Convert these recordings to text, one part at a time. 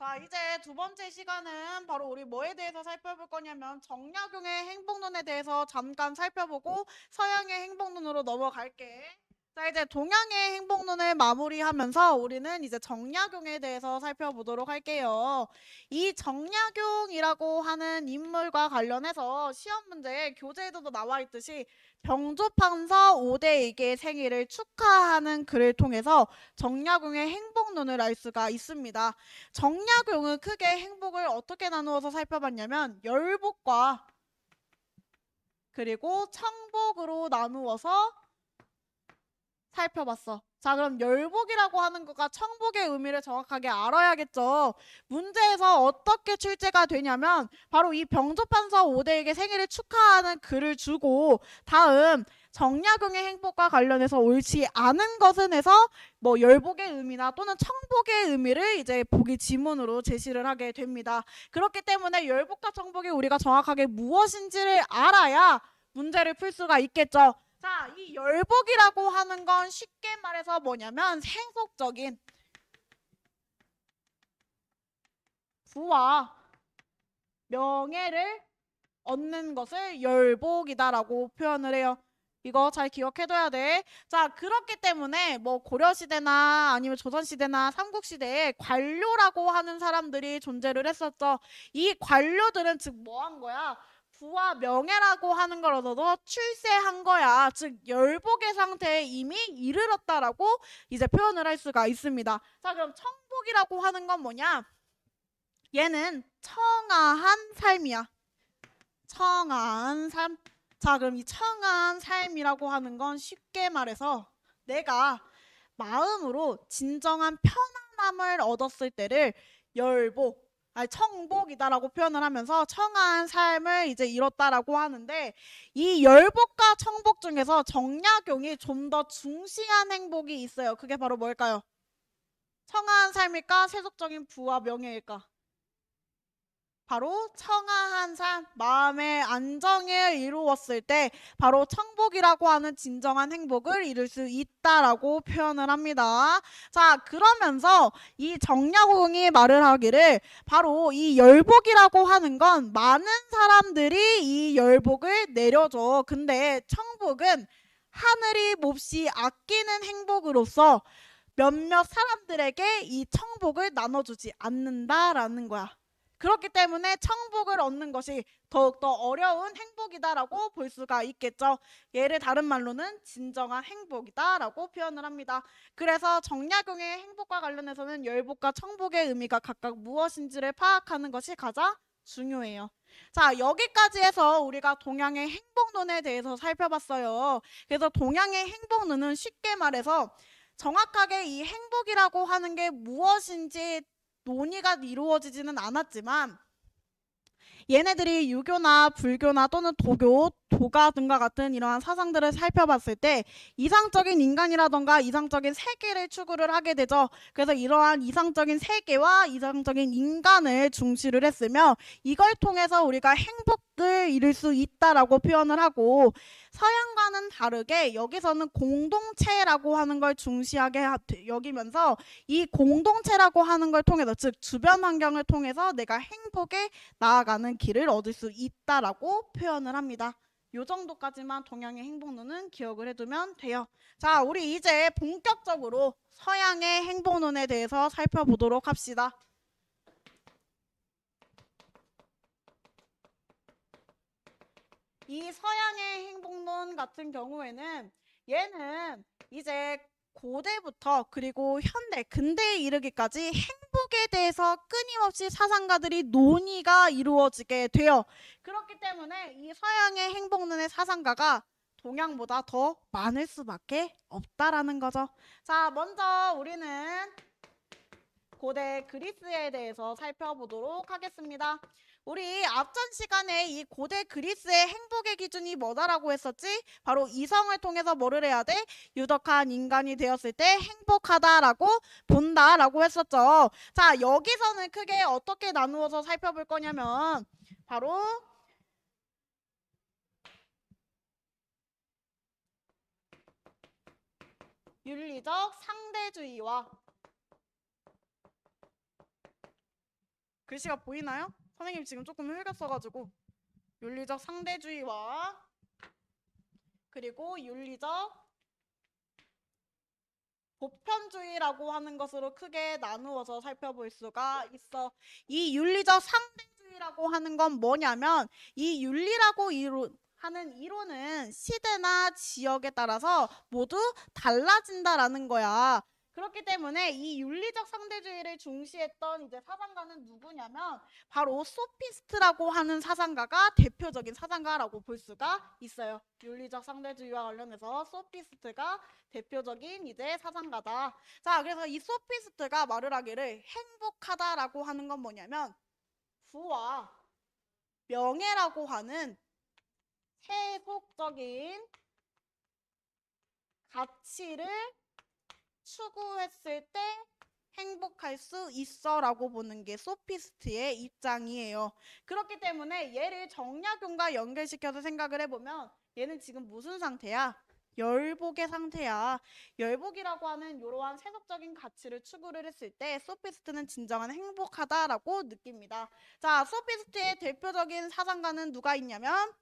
자, 이제 두 번째 시간은 바로 우리 뭐에 대해서 살펴볼 거냐면 정약용의 행복론에 대해서 잠깐 살펴보고 서양의 행복론으로 넘어갈게. 자, 이제 동양의 행복론을 마무리하면서 우리는 이제 정약용에 대해서 살펴보도록 할게요. 이 정약용이라고 하는 인물과 관련해서 시험 문제에 교재에도 나와 있듯이 병조판서 5대에게 생일을 축하하는 글을 통해서 정약용의 행복론을 알 수가 있습니다. 정약용은 크게 행복을 어떻게 나누어서 살펴봤냐면 열복과 그리고 청복으로 나누어서 살펴봤어. 자, 그럼 열복이라고 하는 것과 청복의 의미를 정확하게 알아야겠죠. 문제에서 어떻게 출제가 되냐면 바로 이 병조판서 5대에게 생일을 축하하는 글을 주고 다음 정약용의 행복과 관련해서 옳지 않은 것은 해서 뭐 열복의 의미나 또는 청복의 의미를 이제 보기 지문으로 제시를 하게 됩니다. 그렇기 때문에 열복과 청복이 우리가 정확하게 무엇인지를 알아야 문제를 풀 수가 있겠죠. 자, 이 열복이라고 하는 건 쉽게 말해서 뭐냐면 세속적인 부와 명예를 얻는 것을 열복이다라고 표현을 해요. 이거 잘 기억해둬야 돼. 자, 그렇기 때문에 뭐 고려시대나 아니면 조선시대나 삼국시대에 관료라고 하는 사람들이 존재를 했었죠. 이 관료들은 즉 뭐 한 거야? 부와 명예라고 하는 걸 얻어서 출세한 거야. 즉 열복의 상태에 이미 이르렀다라고 이제 표현을 할 수가 있습니다. 자, 그럼 청복이라고 하는 건 뭐냐? 얘는 청아한 삶이야. 청아한 삶. 자, 그럼 이 청아한 삶이라고 하는 건 쉽게 말해서 내가 마음으로 진정한 편안함을 얻었을 때를 열복, 아니 청복이다라고 표현을 하면서 청아한 삶을 이제 이뤘다라고 하는데 이 열복과 청복 중에서 정약용이 좀 더 중시한 행복이 있어요. 그게 바로 뭘까요? 청아한 삶일까? 세속적인 부와 명예일까? 바로 청아한 삶, 마음의 안정을 이루었을 때 바로 청복이라고 하는 진정한 행복을 이룰 수 있다라고 표현을 합니다. 자, 그러면서 이 정약용이 말을 하기를 바로 이 열복이라고 하는 건 많은 사람들이 이 열복을 내려줘. 근데 청복은 하늘이 몹시 아끼는 행복으로서 몇몇 사람들에게 이 청복을 나눠주지 않는다라는 거야. 그렇기 때문에 청복을 얻는 것이 더욱더 어려운 행복이다라고 볼 수가 있겠죠. 얘를 다른 말로는 진정한 행복이다라고 표현을 합니다. 그래서 정약용의 행복과 관련해서는 열복과 청복의 의미가 각각 무엇인지를 파악하는 것이 가장 중요해요. 자, 여기까지 해서 우리가 동양의 행복론에 대해서 살펴봤어요. 그래서 동양의 행복론은 쉽게 말해서 정확하게 이 행복이라고 하는 게 무엇인지 논의가 이루어지지는 않았지만 얘네들이 유교나 불교나 또는 도교, 도가 등과 같은 이러한 사상들을 살펴봤을 때 이상적인 인간이라던가 이상적인 세계를 추구를 하게 되죠. 그래서 이러한 이상적인 세계와 이상적인 인간을 중시를 했으며 이걸 통해서 우리가 행복을 이룰 수 있다라고 표현을 하고 서양과는 다르게 여기서는 공동체라고 하는 걸 중시하게 여기면서 이 공동체라고 하는 걸 통해서 즉 주변 환경을 통해서 내가 행복에 나아가는 길을 얻을 수 있다라고 표현을 합니다. 요 정도까지만 동양의 행복론은 기억을 해두면 돼요. 자, 우리 이제 본격적으로 서양의 행복론에 대해서 살펴보도록 합시다. 이 서양의 행복론 같은 경우에는 얘는 이제 고대부터 그리고 현대, 근대에 이르기까지 행복에 대해서 끊임없이 사상가들이 논의가 이루어지게 돼요. 그렇기 때문에 이 서양의 행복론의 사상가가 동양보다 더 많을 수밖에 없다라는 거죠. 자, 먼저 우리는 고대 그리스에 대해서 살펴보도록 하겠습니다. 우리 앞전 시간에 이 고대 그리스의 행복의 기준이 뭐다라고 했었지? 바로 이성을 통해서 뭐를 해야 돼? 유덕한 인간이 되었을 때 행복하다라고 본다라고 했었죠. 자, 여기서는 크게 어떻게 나누어서 살펴볼 거냐면 바로 윤리적 상대주의와 글씨가 보이나요? 선생님 지금 조금 흘렸어가지고. 윤리적 상대주의와 그리고 윤리적 보편주의라고 하는 것으로 크게 나누어서 살펴볼 수가 있어. 이 윤리적 상대주의라고 하는 건 뭐냐면 이 윤리라고 하는 이론은 시대나 지역에 따라서 모두 달라진다라는 거야. 그렇기 때문에 이 윤리적 상대주의를 중시했던 이제 사상가는 누구냐면 바로 소피스트라고 하는 사상가가 대표적인 사상가라고 볼 수가 있어요. 윤리적 상대주의와 관련해서 소피스트가 대표적인 이제 사상가다. 자, 그래서 이 소피스트가 말을 하기를 행복하다라고 하는 건 뭐냐면 부와 명예라고 하는 세속적인 가치를 추구했을 때 행복할 수 있어 라고 보는 게 소피스트의 입장이에요. 그렇기 때문에 얘를 정약용과 연결시켜서 생각을 해보면 얘는 지금 무슨 상태야? 열복의 상태야. 열복이라고 하는 이러한 세속적인 가치를 추구를 했을 때 소피스트는 진정한 행복하다라고 느낍니다. 자, 소피스트의 대표적인 사상가는 누가 있냐면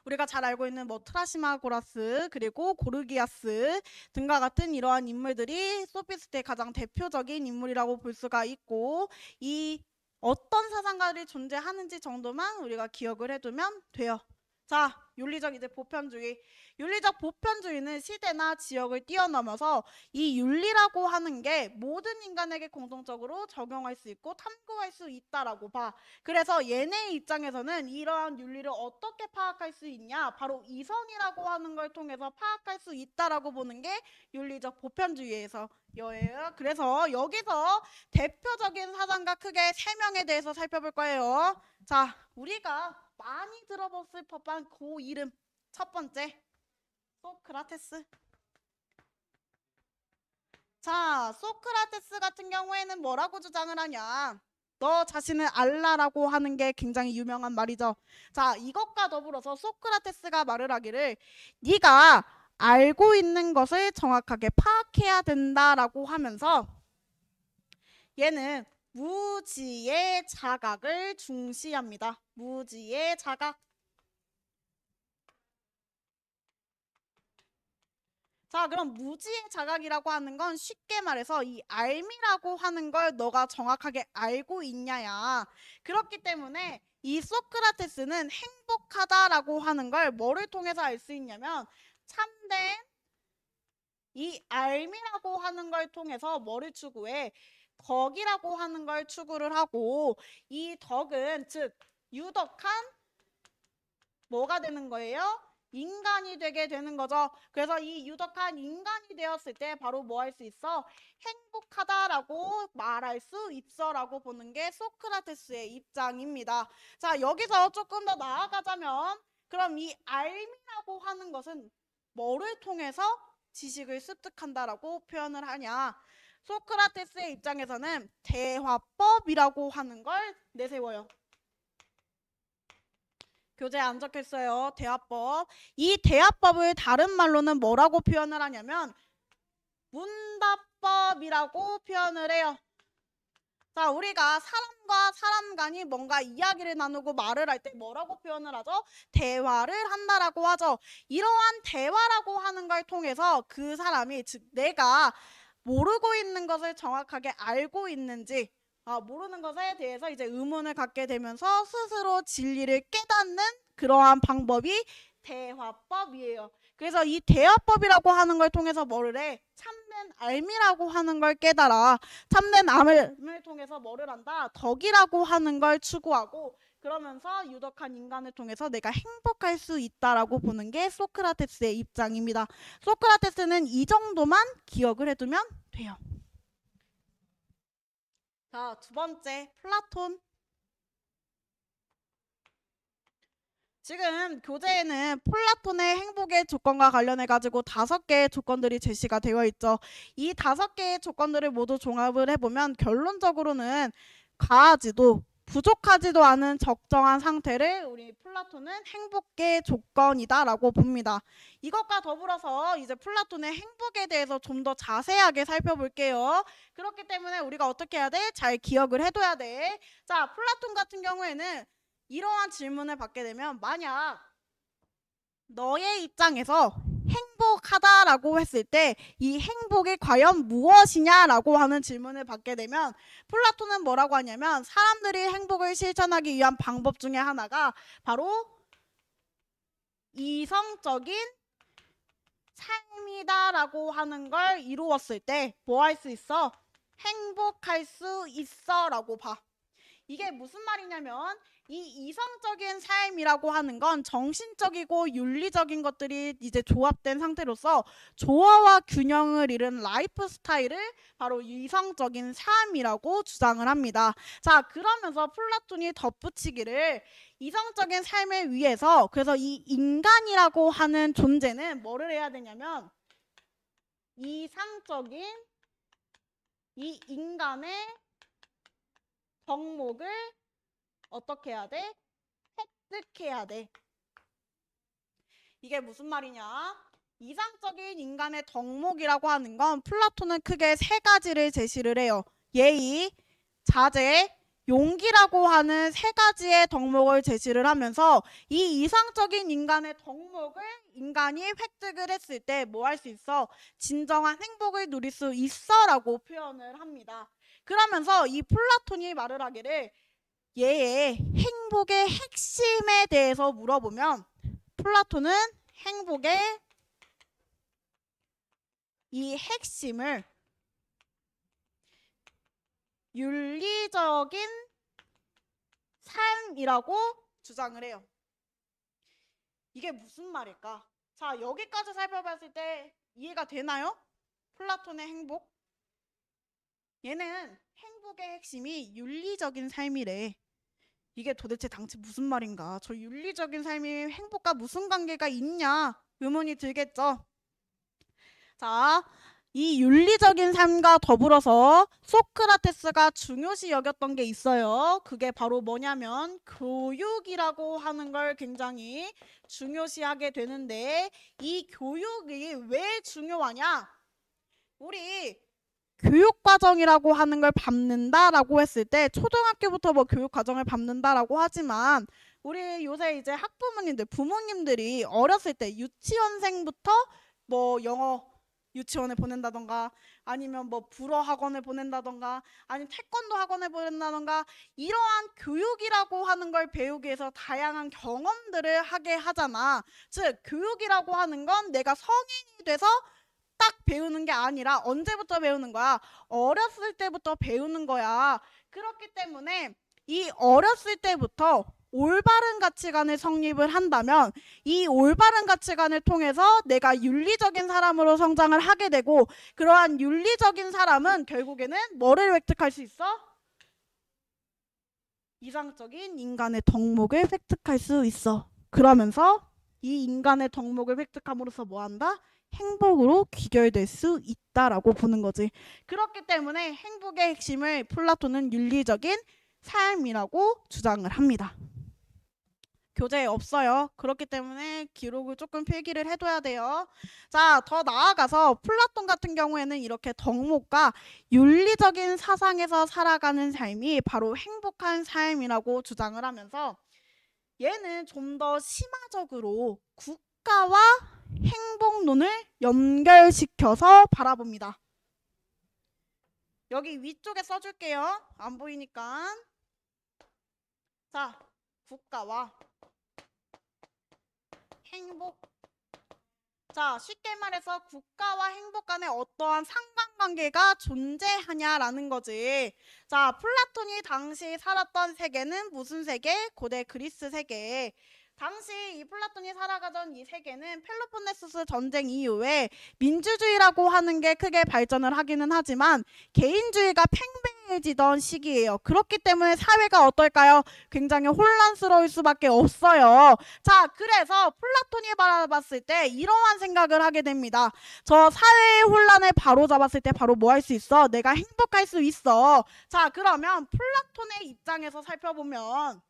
우리가 잘 알고 있는 뭐 트라시마고라스 그리고 고르기아스 등과 같은 이러한 인물들이 소피스트의 가장 대표적인 인물이라고 볼 수가 있고 이 어떤 사상가들이 존재하는지 정도만 우리가 기억을 해두면 돼요. 자, 윤리적 이제 보편주의. 윤리적 보편주의는 시대나 지역을 뛰어넘어서 이 윤리라고 하는 게 모든 인간에게 공통적으로 적용할 수 있고 탐구할 수 있다라고 봐. 그래서 얘네 입장에서는 이러한 윤리를 어떻게 파악할 수 있냐? 바로 이성이라고 하는 걸 통해서 파악할 수 있다라고 보는 게 윤리적 보편주의에서 여예요. 그래서 여기서 대표적인 사상가 크게 3명에 대해서 살펴볼 거예요. 자, 우리가 많이 들어봤을 법한 그 이름. 첫 번째, 소크라테스. 자, 소크라테스 같은 경우에는 뭐라고 주장을 하냐? 너 자신을 알라라고 하는 게 굉장히 유명한 말이죠. 자, 이것과 더불어서 소크라테스가 말을 하기를 네가 알고 있는 것을 정확하게 파악해야 된다라고 하면서 얘는 무지의 자각을 중시합니다. 무지의 자각. 자, 그럼 무지의 자각이라고 하는 건 쉽게 말해서 이 알미라고 하는 걸 너가 정확하게 알고 있냐야. 그렇기 때문에 이 소크라테스는 행복하다라고 하는 걸 뭐를 통해서 알 수 있냐면 참된 이 알미라고 하는 걸 통해서 뭐를 추구해? 덕이라고 하는 걸 추구를 하고 이 덕은 즉 유덕한 뭐가 되는 거예요? 인간이 되게 되는 거죠. 그래서 이 유덕한 인간이 되었을 때 바로 뭐 할 수 있어? 행복하다라고 말할 수 있어라고 보는 게 소크라테스의 입장입니다. 자, 여기서 조금 더 나아가자면 그럼 이 알미라고 하는 것은 뭐를 통해서 지식을 습득한다라고 표현을 하냐? 소크라테스의 입장에서는 대화법이라고 하는 걸 내세워요. 교재에 안 적혀있어요. 대화법. 이 대화법을 다른 말로는 뭐라고 표현을 하냐면 문답법이라고 표현을 해요. 자, 우리가 사람과 사람 간이 뭔가 이야기를 나누고 말을 할 때 뭐라고 표현을 하죠? 대화를 한다라고 하죠. 이러한 대화라고 하는 걸 통해서 그 사람이 즉 내가 모르고 있는 것을 정확하게 알고 있는지 모르는 것에 대해서 이제 의문을 갖게 되면서 스스로 진리를 깨닫는 그러한 방법이 대화법이에요. 그래서 이 대화법이라고 하는 걸 통해서 뭐를 해? 참된 알미라고 하는 걸 깨달아. 참된 암을 통해서 뭐를 한다? 덕이라고 하는 걸 추구하고 그러면서 유덕한 인간을 통해서 내가 행복할 수 있다라고 보는 게 소크라테스의 입장입니다. 소크라테스는 이 정도만 기억을 해두면 돼요. 자, 두 번째, 플라톤. 지금 교재에는 플라톤의 행복의 조건과 관련해 가지고 5개의 조건들이 제시가 되어 있죠. 이 5개의 조건들을 모두 종합을 해보면 결론적으로는 과하지도 부족하지도 않은 적정한 상태를 우리 플라톤은 행복의 조건이다라고 봅니다. 이것과 더불어서 이제 플라톤의 행복에 대해서 좀 더 자세하게 살펴볼게요. 그렇기 때문에 우리가 어떻게 해야 돼? 잘 기억을 해둬야 돼. 자, 플라톤 같은 경우에는 이러한 질문을 받게 되면 만약 너의 입장에서 행복하다라고 했을 때 이 행복이 과연 무엇이냐라고 하는 질문을 받게 되면 플라톤은 뭐라고 하냐면 사람들이 행복을 실천하기 위한 방법 중에 하나가 바로 이성적인 삶이다라고 하는 걸 이루었을 때 뭐 할 수 있어? 행복할 수 있어 라고 봐. 이게 무슨 말이냐면 이 이성적인 삶이라고 하는 건 정신적이고 윤리적인 것들이 이제 조합된 상태로서 조화와 균형을 이룬 라이프 스타일을 바로 이성적인 삶이라고 주장을 합니다. 자, 그러면서 플라톤이 덧붙이기를 이성적인 삶을 위해서 그래서 이 인간이라고 하는 존재는 뭐를 해야 되냐면 이상적인 이 인간의 덕목을 어떻게 해야 돼? 획득해야 돼. 이게 무슨 말이냐? 이상적인 인간의 덕목이라고 하는 건 플라톤은 크게 세 가지를 제시를 해요. 예의, 자제, 용기라고 하는 세 가지의 덕목을 제시를 하면서 이 이상적인 인간의 덕목을 인간이 획득을 했을 때 뭐 할 수 있어? 진정한 행복을 누릴 수 있어 라고 표현을 합니다. 그러면서 이 플라톤이 말을 하기를 얘의 행복의 핵심에 대해서 물어보면 플라톤은 행복의 이 핵심을 윤리적인 삶이라고 주장을 해요. 이게 무슨 말일까? 자, 여기까지 살펴봤을 때 이해가 되나요? 플라톤의 행복? 얘는 행복의 핵심이 윤리적인 삶이래. 이게 도대체 당최 무슨 말인가? 저 윤리적인 삶이 행복과 무슨 관계가 있냐? 의문이 들겠죠? 자, 이 윤리적인 삶과 더불어서 소크라테스가 중요시 여겼던 게 있어요. 그게 바로 뭐냐면 교육이라고 하는 걸 굉장히 중요시하게 되는데 이 교육이 왜 중요하냐? 우리 교육과정이라고 하는 걸 밟는다라고 했을 때 초등학교부터 뭐 교육과정을 밟는다라고 하지만 우리 요새 이제 학부모님들, 부모님들이 어렸을 때 유치원생부터 뭐 영어 유치원에 보낸다던가 아니면 뭐 불어 학원을 보낸다던가 아니면 태권도 학원을 보낸다던가 이러한 교육이라고 하는 걸 배우기 위해서 다양한 경험들을 하게 하잖아. 즉 교육이라고 하는 건 내가 성인이 돼서 딱 배우는 게 아니라 언제부터 배우는 거야? 어렸을 때부터 배우는 거야. 그렇기 때문에 이 어렸을 때부터 올바른 가치관을 성립을 한다면 이 올바른 가치관을 통해서 내가 윤리적인 사람으로 성장을 하게 되고 그러한 윤리적인 사람은 결국에는 뭐를 획득할 수 있어? 이상적인 인간의 덕목을 획득할 수 있어. 그러면서 이 인간의 덕목을 획득함으로써 뭐 한다? 행복으로 귀결될 수 있다라고 보는 거지. 그렇기 때문에 행복의 핵심을 플라톤은 윤리적인 삶이라고 주장을 합니다. 교재에 없어요. 그렇기 때문에 기록을 조금 필기를 해둬야 돼요. 자, 더 나아가서 플라톤 같은 경우에는 이렇게 덕목과 윤리적인 사상에서 살아가는 삶이 바로 행복한 삶이라고 주장을 하면서 얘는 좀 더 심화적으로 국가와 행복론을 연결시켜서 바라봅니다. 여기 위쪽에 써줄게요. 안 보이니까. 자, 국가와 행복. 자, 쉽게 말해서 국가와 행복 간에 어떠한 상관관계가 존재하냐라는 거지. 자, 플라톤이 당시 살았던 세계는 무슨 세계? 고대 그리스 세계. 당시 이 플라톤이 살아가던 이 세계는 펠로폰네소스 전쟁 이후에 민주주의라고 하는 게 크게 발전을 하기는 하지만 개인주의가 흉흉해지던 시기예요. 그렇기 때문에 사회가 어떨까요? 굉장히 혼란스러울 수밖에 없어요. 자, 그래서 플라톤이 바라봤을 때 이러한 생각을 하게 됩니다. 저 사회의 혼란을 바로잡았을 때 바로 뭐 할 수 있어? 내가 행복할 수 있어. 자, 그러면 플라톤의 입장에서 살펴보면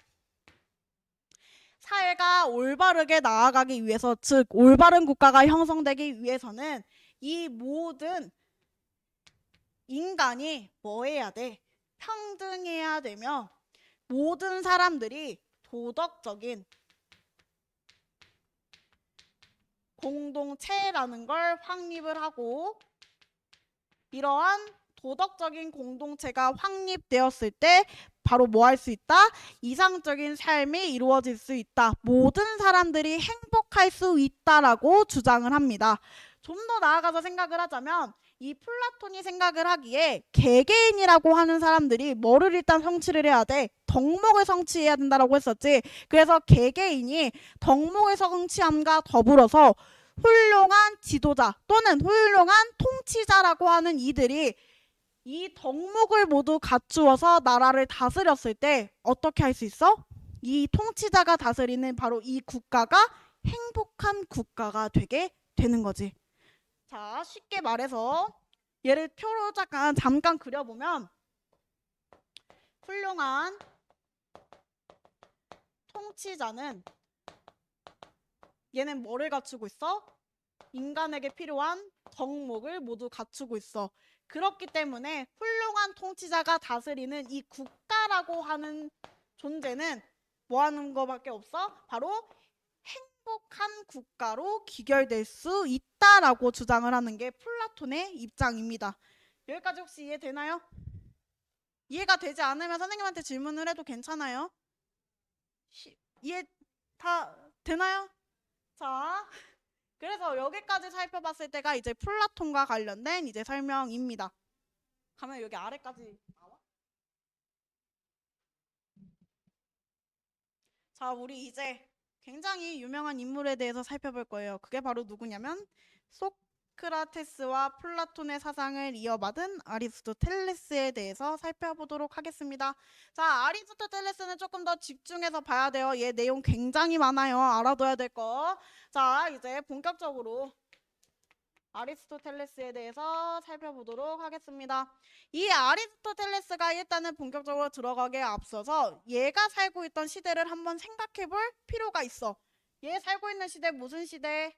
사회가 올바르게 나아가기 위해서, 즉 올바른 국가가 형성되기 위해서는 이 모든 인간이 뭐 해야 돼? 평등해야 되며 모든 사람들이 도덕적인 공동체라는 걸 확립을 하고, 이러한 도덕적인 공동체가 확립되었을 때 바로 뭐 할 수 있다? 이상적인 삶이 이루어질 수 있다. 모든 사람들이 행복할 수 있다라고 주장을 합니다. 좀 더 나아가서 생각을 하자면 이 플라톤이 생각을 하기에 개개인이라고 하는 사람들이 뭐를 일단 성취를 해야 돼? 덕목을 성취해야 된다라고 했었지. 그래서 개개인이 덕목을 성취함과 더불어서 훌륭한 지도자 또는 훌륭한 통치자라고 하는 이들이 이 덕목을 모두 갖추어서 나라를 다스렸을 때 어떻게 할 수 있어? 이 통치자가 다스리는 바로 이 국가가 행복한 국가가 되게 되는 거지. 자, 쉽게 말해서 얘를 표로 잠깐 그려보면 훌륭한 통치자는 얘는 뭐를 갖추고 있어? 인간에게 필요한 덕목을 모두 갖추고 있어. 그렇기 때문에 훌륭한 통치자가 다스리는 이 국가라고 하는 존재는 뭐 하는 거밖에 없어? 바로 행복한 국가로 귀결될 수 있다라고 주장을 하는 게 플라톤의 입장입니다. 여기까지 혹시 이해되나요? 이해가 되지 않으면 선생님한테 질문을 해도 괜찮아요? 이해 다 되나요? 자, 그래서 여기까지 살펴봤을 때가 이제 플라톤과 관련된 이제 설명입니다. 가면 여기 아래까지 나와? 자, 우리 이제 굉장히 유명한 인물에 대해서 살펴볼 거예요. 그게 바로 누구냐면 소크라테스와 플라톤의 사상을 이어받은 아리스토텔레스에 대해서 살펴보도록 하겠습니다. 자, 아리스토텔레스는 조금 더 집중해서 봐야 돼요. 얘 내용 굉장히 많아요. 알아둬야 될 거. 자, 이제 본격적으로 아리스토텔레스에 대해서 살펴보도록 하겠습니다. 이 아리스토텔레스가 일단은 본격적으로 들어가기에 앞서서 얘가 살고 있던 시대를 한번 생각해 볼 필요가 있어. 얘 살고 있는 시대 무슨 시대?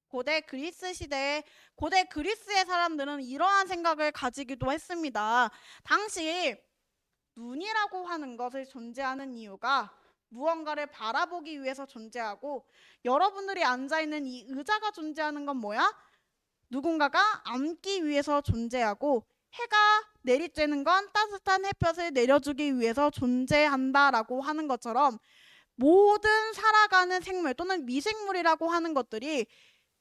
고대 그리스 시대. 고대 그리스의 사람들은 이러한 생각을 가지기도 했습니다. 당시 눈이라고 하는 것을 존재하는 이유가 무언가를 바라보기 위해서 존재하고, 여러분들이 앉아있는 이 의자가 존재하는 건 뭐야? 누군가가 앉기 위해서 존재하고, 해가 내리쬐는 건 따뜻한 햇볕을 내려주기 위해서 존재한다라고 하는 것처럼 모든 살아가는 생물 또는 미생물이라고 하는 것들이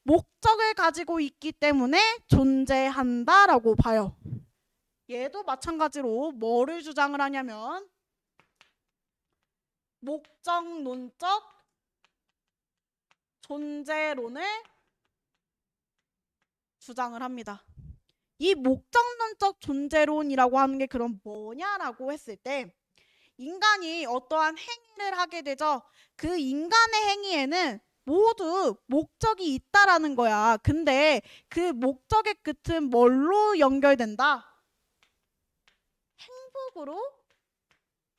목적을 가지고 있기 때문에 존재한다라고 봐요. 얘도 마찬가지로 뭐를 주장을 하냐면 목적론적 존재론을 주장을 합니다. 이 목적론적 존재론이라고 하는 게 그럼 뭐냐라고 했을 때, 인간이 어떠한 행위를 하게 되죠. 그 인간의 행위에는 모두 목적이 있다라는 거야. 근데 그 목적의 끝은 뭘로 연결된다? 행복으로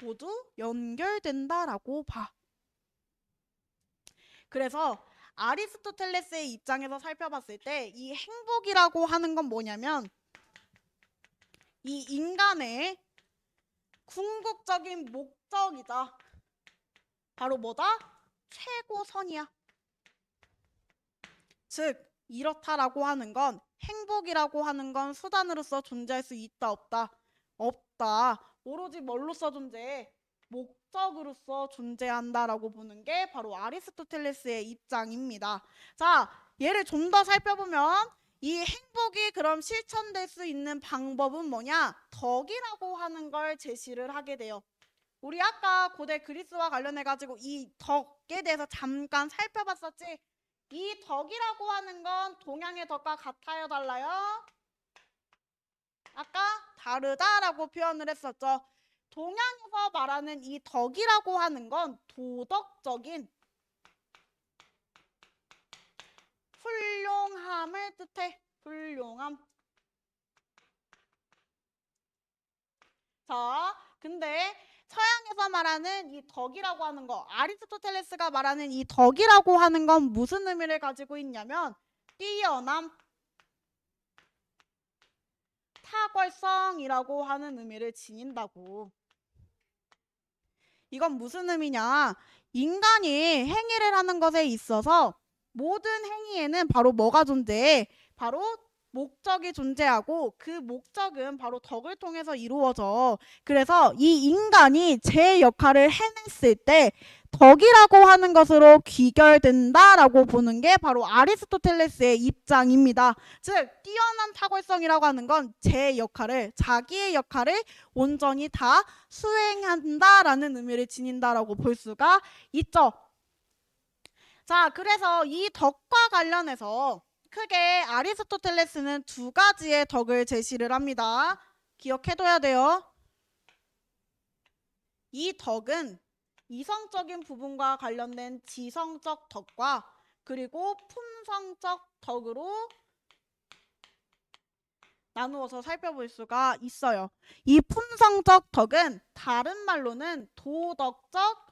모두 연결된다라고 봐. 그래서 아리스토텔레스의 입장에서 살펴봤을 때 이 행복이라고 하는 건 뭐냐면 이 인간의 궁극적인 목적이다. 바로 뭐다? 최고선이야. 즉 이렇다라고 하는 건, 행복이라고 하는 건 수단으로서 존재할 수 있다 없다? 없다. 오로지 뭘로서 존재해? 목적으로서 존재한다라고 보는 게 바로 아리스토텔레스의 입장입니다. 자, 얘를 좀 더 살펴보면 이 행복이 그럼 실천될 수 있는 방법은 뭐냐? 덕이라고 하는 걸 제시를 하게 돼요. 우리 아까 고대 그리스와 관련해 가지고 이 덕에 대해서 잠깐 살펴봤었지. 이 덕이라고 하는 건 동양의 덕과 같아요, 달라요? 아까 다르다라고 표현을 했었죠. 동양에서 말하는 이 덕이라고 하는 건 도덕적인 훌륭함을 뜻해. 훌륭함. 자, 근데 서양에서 말하는 이 덕이라고 하는 거, 아리스토텔레스가 말하는 이 덕이라고 하는 건 무슨 의미를 가지고 있냐면 뛰어남, 탁월성이라고 하는 의미를 지닌다고. 이건 무슨 의미냐? 인간이 행위를 하는 것에 있어서 모든 행위에는 바로 뭐가 존재해? 바로 목적이 존재하고 그 목적은 바로 덕을 통해서 이루어져. 그래서 이 인간이 제 역할을 해냈을 때 덕이라고 하는 것으로 귀결된다라고 보는 게 바로 아리스토텔레스의 입장입니다. 즉 뛰어난 탁월성이라고 하는 건 제 역할을, 자기의 역할을 온전히 다 수행한다라는 의미를 지닌다라고 볼 수가 있죠. 자, 그래서 이 덕과 관련해서 크게 아리스토텔레스는 두 가지의 덕을 제시를 합니다. 기억해둬야 돼요. 이 덕은 이성적인 부분과 관련된 지성적 덕과 그리고 품성적 덕으로 나누어서 살펴볼 수가 있어요. 이 품성적 덕은 다른 말로는 도덕적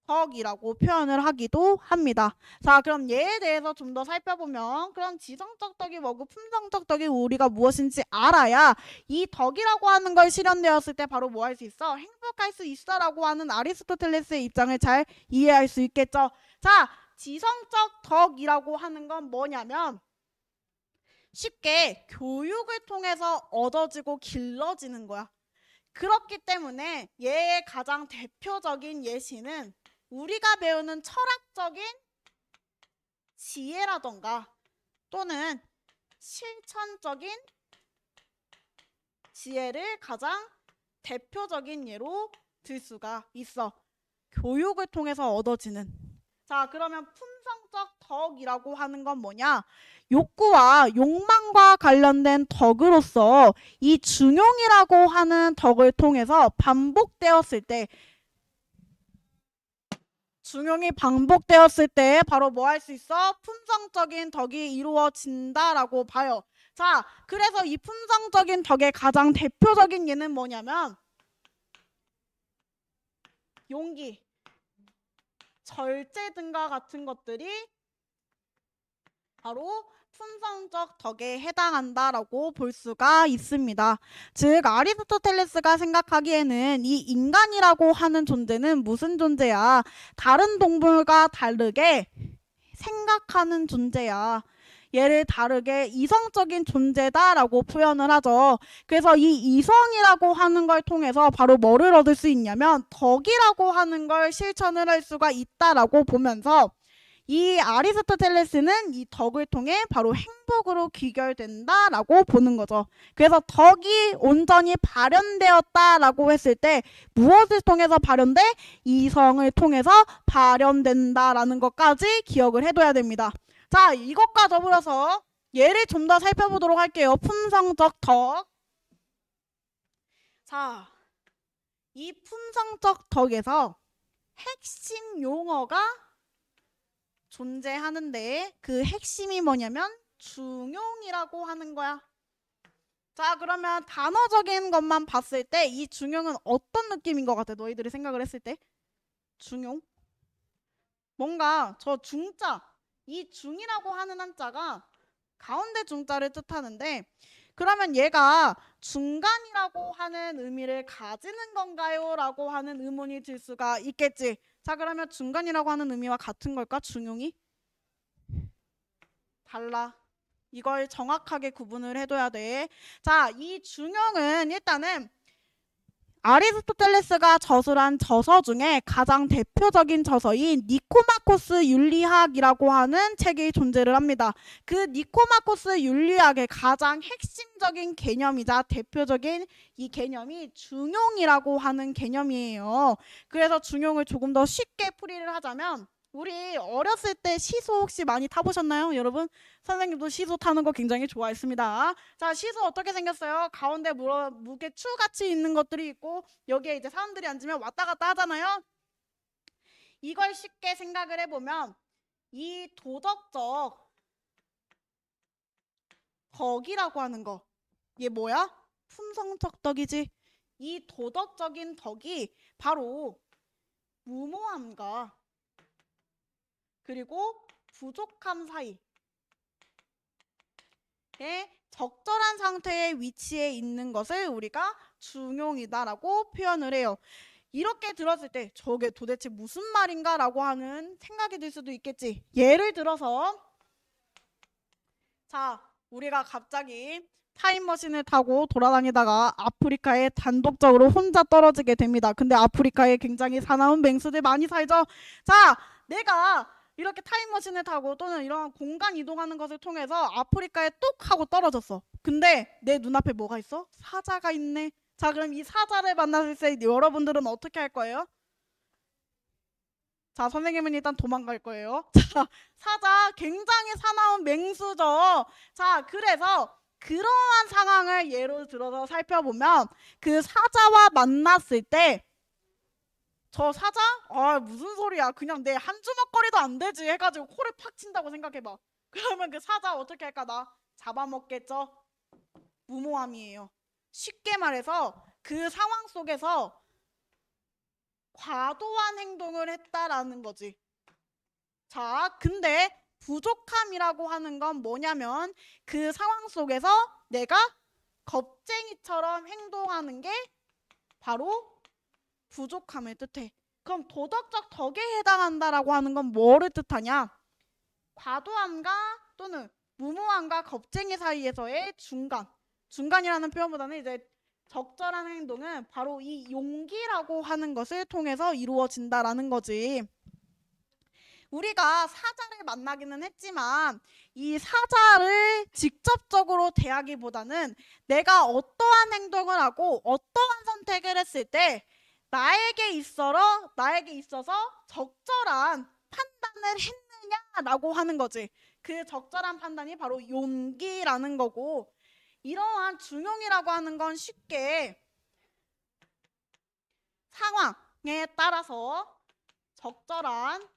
덕이라고 표현을 하기도 합니다. 자, 그럼 얘에 대해서 좀 더 살펴보면 그럼 지성적 덕이 뭐고 품성적 덕이 우리가 무엇인지 알아야 이 덕이라고 하는 걸 실현되었을 때 바로 뭐 할 수 있어? 행복할 수 있어라고 하는 아리스토텔레스의 입장을 잘 이해할 수 있겠죠. 자, 지성적 덕이라고 하는 건 뭐냐면 쉽게 교육을 통해서 얻어지고 길러지는 거야. 그렇기 때문에 얘의 가장 대표적인 예시는 우리가 배우는 철학적인 지혜라던가 또는 실천적인 지혜를 가장 대표적인 예로 들 수가 있어. 교육을 통해서 얻어지는. 자, 그러면 품성적 덕이라고 하는 건 뭐냐? 욕구와 욕망과 관련된 덕으로서 이 중용이라고 하는 덕을 통해서 반복되었을 때 중용이 반복되었을 때 바로 뭐 할 수 있어? 품성적인 덕이 이루어진다라고 봐요. 자, 그래서 이 품성적인 덕의 가장 대표적인 예는 뭐냐면 용기, 절제 등과 같은 것들이 바로 품성적 덕에 해당한다라고 볼 수가 있습니다. 즉 아리스토텔레스가 생각하기에는 이 인간이라고 하는 존재는 무슨 존재야? 다른 동물과 다르게 생각하는 존재야. 얘를 다르게 이성적인 존재다라고 표현을 하죠. 그래서 이 이성이라고 하는 걸 통해서 바로 뭐를 얻을 수 있냐면 덕이라고 하는 걸 실천을 할 수가 있다라고 보면서 이 아리스토텔레스는 이 덕을 통해 바로 행복으로 귀결된다라고 보는 거죠. 그래서 덕이 온전히 발현되었다라고 했을 때 무엇을 통해서 발현돼? 이성을 통해서 발현된다라는 것까지 기억을 해둬야 됩니다. 자, 이것과 더불어서 예를 좀 더 살펴보도록 할게요. 품성적 덕. 자, 이 품성적 덕에서 핵심 용어가 존재하는데 그 핵심이 뭐냐면 중용이라고 하는 거야. 자, 그러면 단어적인 것만 봤을 때 이 중용은 어떤 느낌인 것 같아? 너희들이 생각을 했을 때? 중용? 뭔가 저 중자, 이 중이라고 하는 한자가 가운데 중자를 뜻하는데 그러면 얘가 중간이라고 하는 의미를 가지는 건가요? 라고 하는 의문이 들 수가 있겠지. 자, 그러면 중간이라고 하는 의미와 같은 걸까? 중용이? 달라. 이걸 정확하게 구분을 해둬야 돼. 자, 이 중용은 일단은 아리스토텔레스가 저술한 저서 중에 가장 대표적인 저서인 니코마코스 윤리학이라고 하는 책이 존재를 합니다. 그 니코마코스 윤리학의 가장 핵심적인 개념이자 대표적인 이 개념이 중용이라고 하는 개념이에요. 그래서 중용을 조금 더 쉽게 풀이를 하자면 우리 어렸을 때 시소 혹시 많이 타보셨나요, 여러분? 선생님도 시소 타는 거 굉장히 좋아했습니다. 자, 시소 어떻게 생겼어요? 가운데 무게 추같이 있는 것들이 있고 여기에 이제 사람들이 앉으면 왔다 갔다 하잖아요. 이걸 쉽게 생각을 해보면 이 도덕적 덕이라고 하는 거, 이게 뭐야? 품성적 덕이지. 이 도덕적인 덕이 바로 무모함과 그리고 부족함 사이에 적절한 상태의 위치에 있는 것을 우리가 중용이다라고 표현을 해요. 이렇게 들었을 때 저게 도대체 무슨 말인가 라고 하는 생각이 들 수도 있겠지. 예를 들어서 자, 우리가 갑자기 타임머신을 타고 돌아다니다가 아프리카에 단독적으로 혼자 떨어지게 됩니다. 근데 아프리카에 굉장히 사나운 맹수들 많이 살죠. 자, 내가 이렇게 타임머신을 타고 또는 이런 공간 이동하는 것을 통해서 아프리카에 뚝 하고 떨어졌어. 근데 내 눈앞에 뭐가 있어? 사자가 있네. 자, 그럼 이 사자를 만났을 때 여러분들은 어떻게 할 거예요? 자, 선생님은 일단 도망갈 거예요. 자, 사자 굉장히 사나운 맹수죠. 자, 그래서 그러한 상황을 예로 들어서 살펴보면 그 사자와 만났을 때 저 사자? 아, 무슨 소리야. 그냥 내 한 주먹거리도 안 되지 해가지고 코를 팍 친다고 생각해봐. 그러면 그 사자 어떻게 할까? 나 잡아먹겠죠? 무모함이에요. 쉽게 말해서 그 상황 속에서 과도한 행동을 했다라는 거지. 자, 근데 부족함이라고 하는 건 뭐냐면 그 상황 속에서 내가 겁쟁이처럼 행동하는 게 바로 부족함을 뜻해. 그럼 도덕적 덕에 해당한다라고 하는 건 뭐를 뜻하냐? 과도함과 또는 무모함과 겁쟁이 사이에서의 중간. 중간이라는 표현보다는 이제 적절한 행동은 바로 이 용기라고 하는 것을 통해서 이루어진다라는 거지. 우리가 사자를 만나기는 했지만 이 사자를 직접적으로 대하기보다는 내가 어떠한 행동을 하고 어떠한 선택을 했을 때 나에게 있어서 적절한 판단을 했느냐라고 하는 거지. 그 적절한 판단이 바로 용기라는 거고, 이러한 중용이라고 하는 건 쉽게 상황에 따라서 적절한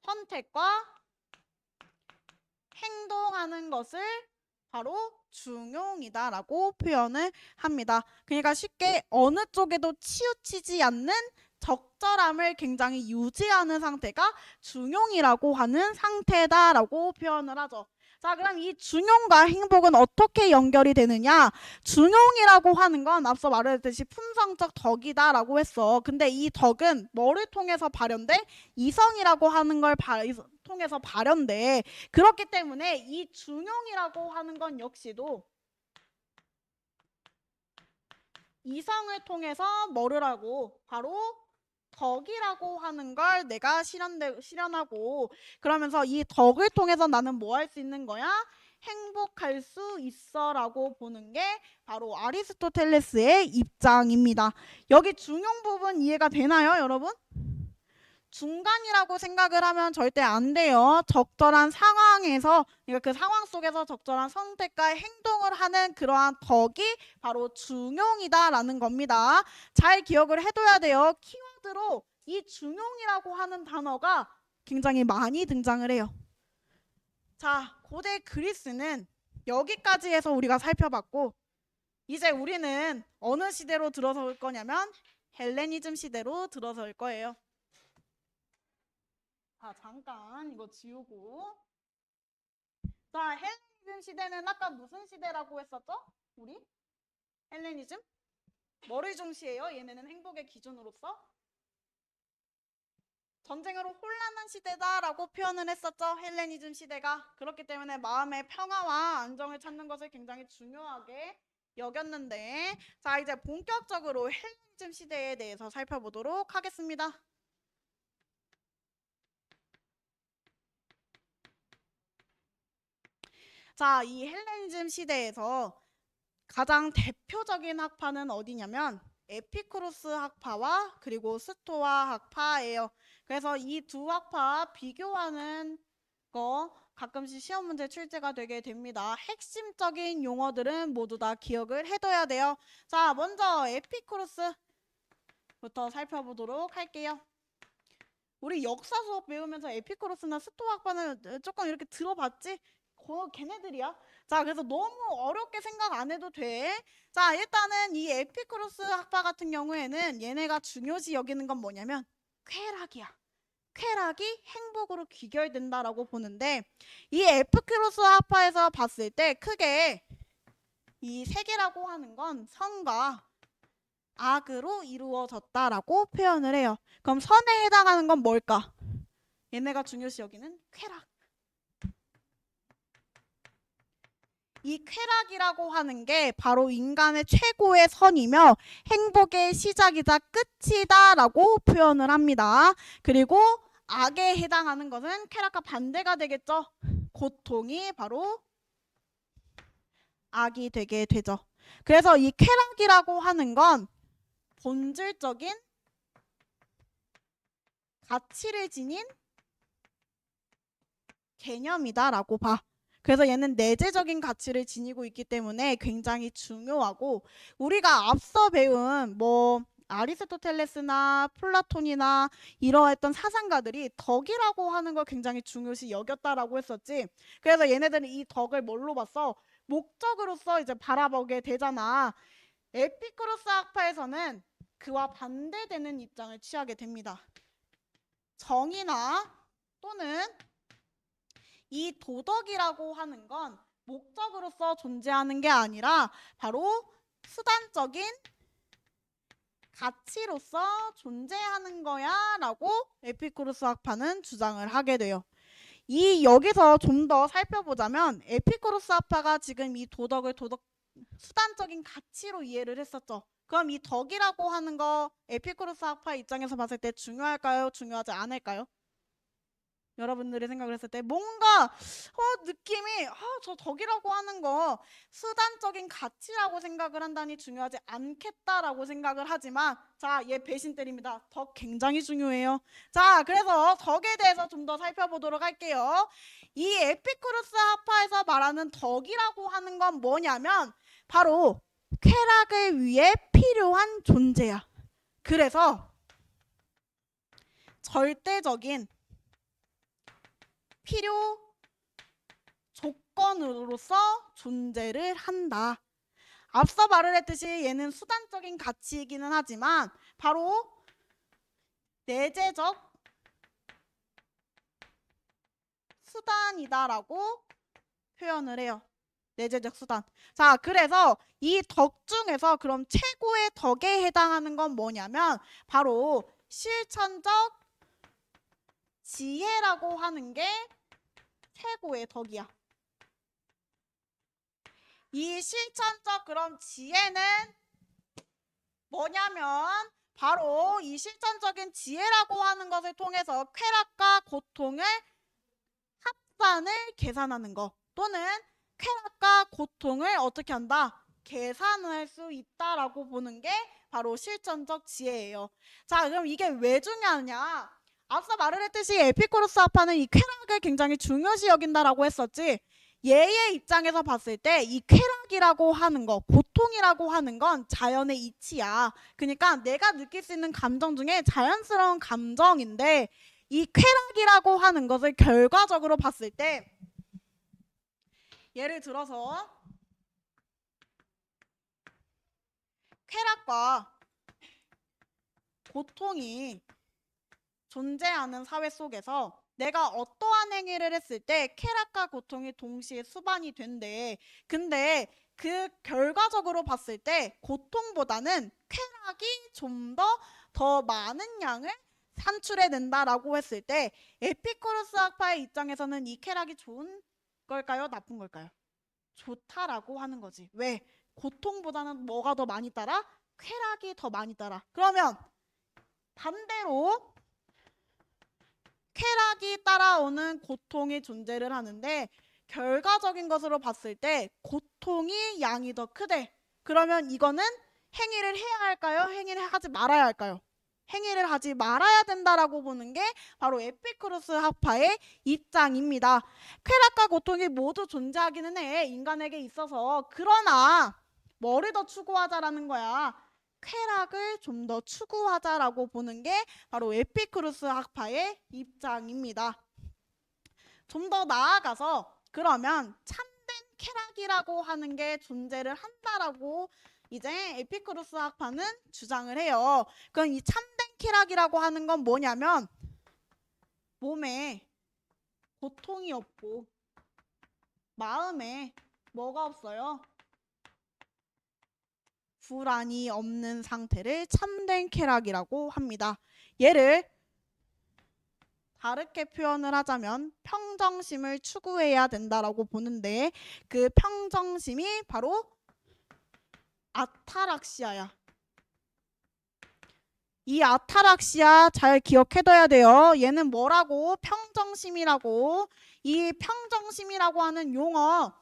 선택과 행동하는 것을 바로 중용이다라고 표현을 합니다. 그러니까 쉽게 어느 쪽에도 치우치지 않는 적절함을 굉장히 유지하는 상태가 중용이라고 하는 상태다라고 표현을 하죠. 자, 그럼 이 중용과 행복은 어떻게 연결이 되느냐? 중용이라고 하는 건 앞서 말했듯이 품성적 덕이다라고 했어. 근데 이 덕은 뭐를 통해서 발현돼? 이성이라고 하는 걸 통해서 발현돼. 그렇기 때문에 이 중용이라고 하는 건 역시도 이성을 통해서 뭐를 하고 바로 덕이라고 하는 걸 내가 실현하고 그러면서 이 덕을 통해서 나는 뭐 할 수 있는 거야? 행복할 수 있어 라고 보는 게 바로 아리스토텔레스의 입장입니다. 여기 중용 부분 이해가 되나요, 여러분? 중간이라고 생각을 하면 절대 안 돼요. 적절한 상황에서, 그러니까 그 상황 속에서 적절한 선택과 행동을 하는 그러한 덕이 바로 중용이다라는 겁니다. 잘 기억을 해둬야 돼요. 키워드로 이 중용이라고 하는 단어가 굉장히 많이 등장을 해요. 자, 고대 그리스는 여기까지 해서 우리가 살펴봤고, 이제 우리는 어느 시대로 들어설 거냐면 헬레니즘 시대로 들어설 거예요. 자, 잠깐 이거 지우고. 자, 헬레니즘 시대는 아까 무슨 시대라고 했었죠? 우리? 헬레니즘? 뭐를 중시해요? 얘네는 행복의 기준으로서? 전쟁으로 혼란한 시대다라고 표현을 했었죠. 헬레니즘 시대가. 그렇기 때문에 마음의 평화와 안정을 찾는 것을 굉장히 중요하게 여겼는데, 자, 이제 본격적으로 헬레니즘 시대에 대해서 살펴보도록 하겠습니다. 자, 이 헬레니즘 시대에서 가장 대표적인 학파는 어디냐면 에피쿠로스 학파와 그리고 스토아 학파예요. 그래서 이 두 학파 비교하는 거 가끔씩 시험 문제 출제가 되게 됩니다. 핵심적인 용어들은 모두 다 기억을 해둬야 돼요. 자, 먼저 에피쿠로스부터 살펴보도록 할게요. 우리 역사 수업 배우면서 에피쿠로스나 스토아 학파는 조금 이렇게 들어봤지? 걔네들이야. 자, 그래서 너무 어렵게 생각 안 해도 돼. 자, 일단은 이 에피쿠로스 학파 같은 경우에는 얘네가 중요시 여기는 건 뭐냐면 쾌락이야. 쾌락이 행복으로 귀결된다라고 보는데, 이 에피쿠로스 학파에서 봤을 때 크게 이 세 개라고 하는 건 선과 악으로 이루어졌다라고 표현을 해요. 그럼 선에 해당하는 건 뭘까? 얘네가 중요시 여기는 쾌락. 이 쾌락이라고 하는 게 바로 인간의 최고의 선이며 행복의 시작이자 끝이다 라고 표현을 합니다. 그리고 악에 해당하는 것은 쾌락과 반대가 되겠죠. 고통이 바로 악이 되게 되죠. 그래서 이 쾌락이라고 하는 건 본질적인 가치를 지닌 개념이다 라고 봐. 그래서 얘는 내재적인 가치를 지니고 있기 때문에 굉장히 중요하고, 우리가 앞서 배운 아리스토텔레스나 플라톤이나 이러했던 사상가들이 덕이라고 하는 걸 굉장히 중요시 여겼다라고 했었지. 그래서 얘네들은 이 덕을 뭘로 봤어? 목적으로서 이제 바라보게 되잖아. 에피쿠로스 학파에서는 그와 반대되는 입장을 취하게 됩니다. 정의나 또는 이 도덕이라고 하는 건 목적으로서 존재하는 게 아니라 바로 수단적인 가치로서 존재하는 거야 라고 에피쿠로스 학파는 주장을 하게 돼요. 여기서 좀 더 살펴보자면 에피쿠로스 학파가 지금 이 도덕을 수단적인 가치로 이해를 했었죠. 그럼 이 덕이라고 하는 거 에피쿠로스 학파 입장에서 봤을 때 중요할까요? 중요하지 않을까요? 여러분들이 생각을 했을 때 뭔가 느낌이 저 덕이라고 하는 거 수단적인 가치라고 생각을 한다니 중요하지 않겠다라고 생각을 하지만, 자, 얘 배신 때립니다. 덕 굉장히 중요해요. 자, 그래서 덕에 대해서 좀 더 살펴보도록 할게요. 이 에피쿠로스 학파에서 말하는 덕이라고 하는 건 뭐냐면 바로 쾌락을 위해 필요한 존재야. 그래서 절대적인 필요 조건으로서 존재를 한다. 앞서 말을 했듯이 얘는 수단적인 가치이기는 하지만 바로 내재적 수단이다라고 표현을 해요. 내재적 수단. 자, 그래서 이 덕 중에서 그럼 최고의 덕에 해당하는 건 뭐냐면 바로 실천적 지혜라고 하는 게 최고의 덕이야. 이 실천적 그럼 지혜는 뭐냐면 바로 이 실천적인 지혜라고 하는 것을 통해서 쾌락과 고통을 합산을 계산하는 거, 또는 쾌락과 고통을 어떻게 한다? 계산할 수 있다라고 보는 게 바로 실천적 지혜예요. 자, 그럼 이게 왜 중요하냐? 앞서 말을 했듯이 에피쿠로스 학파는 이 쾌락을 굉장히 중요시 여긴다라고 했었지. 얘의 입장에서 봤을 때 이 쾌락이라고 하는 거, 고통이라고 하는 건 자연의 이치야. 그러니까 내가 느낄 수 있는 감정 중에 자연스러운 감정인데, 이 쾌락이라고 하는 것을 결과적으로 봤을 때, 예를 들어서 쾌락과 고통이 존재하는 사회 속에서 내가 어떠한 행위를 했을 때 쾌락과 고통이 동시에 수반이 된대. 근데 그 결과적으로 봤을 때 고통보다는 쾌락이 좀 더 많은 양을 산출해낸다라고 했을 때 에피쿠로스 학파의 입장에서는 이 쾌락이 좋은 걸까요? 나쁜 걸까요? 좋다라고 하는 거지. 왜? 고통보다는 뭐가 더 많이 따라? 쾌락이 더 많이 따라. 그러면 반대로 쾌락이 따라오는 고통이 존재를 하는데 결과적인 것으로 봤을 때 고통이 양이 더 크대. 그러면 이거는 행위를 해야 할까요? 행위를 하지 말아야 할까요? 행위를 하지 말아야 된다라고 보는 게 바로 에피쿠로스 학파의 입장입니다. 쾌락과 고통이 모두 존재하기는 해, 인간에게 있어서. 그러나 뭐를 더 추구하자라는 거야? 쾌락을 좀 더 추구하자라고 보는 게 바로 에피쿠로스 학파의 입장입니다. 좀 더 나아가서 그러면 참된 쾌락이라고 하는 게 존재를 한다라고 이제 에피쿠로스 학파는 주장을 해요. 그럼 이 참된 쾌락이라고 하는 건 뭐냐면 몸에 고통이 없고 마음에 뭐가 없어요? 불안이 없는 상태를 참된 쾌락이라고 합니다. 얘를 다르게 표현을 하자면 평정심을 추구해야 된다라고 보는데 그 평정심이 바로 아타락시아야. 이 아타락시아 잘 기억해둬야 돼요. 얘는 뭐라고? 평정심이라고. 이 평정심이라고 하는 용어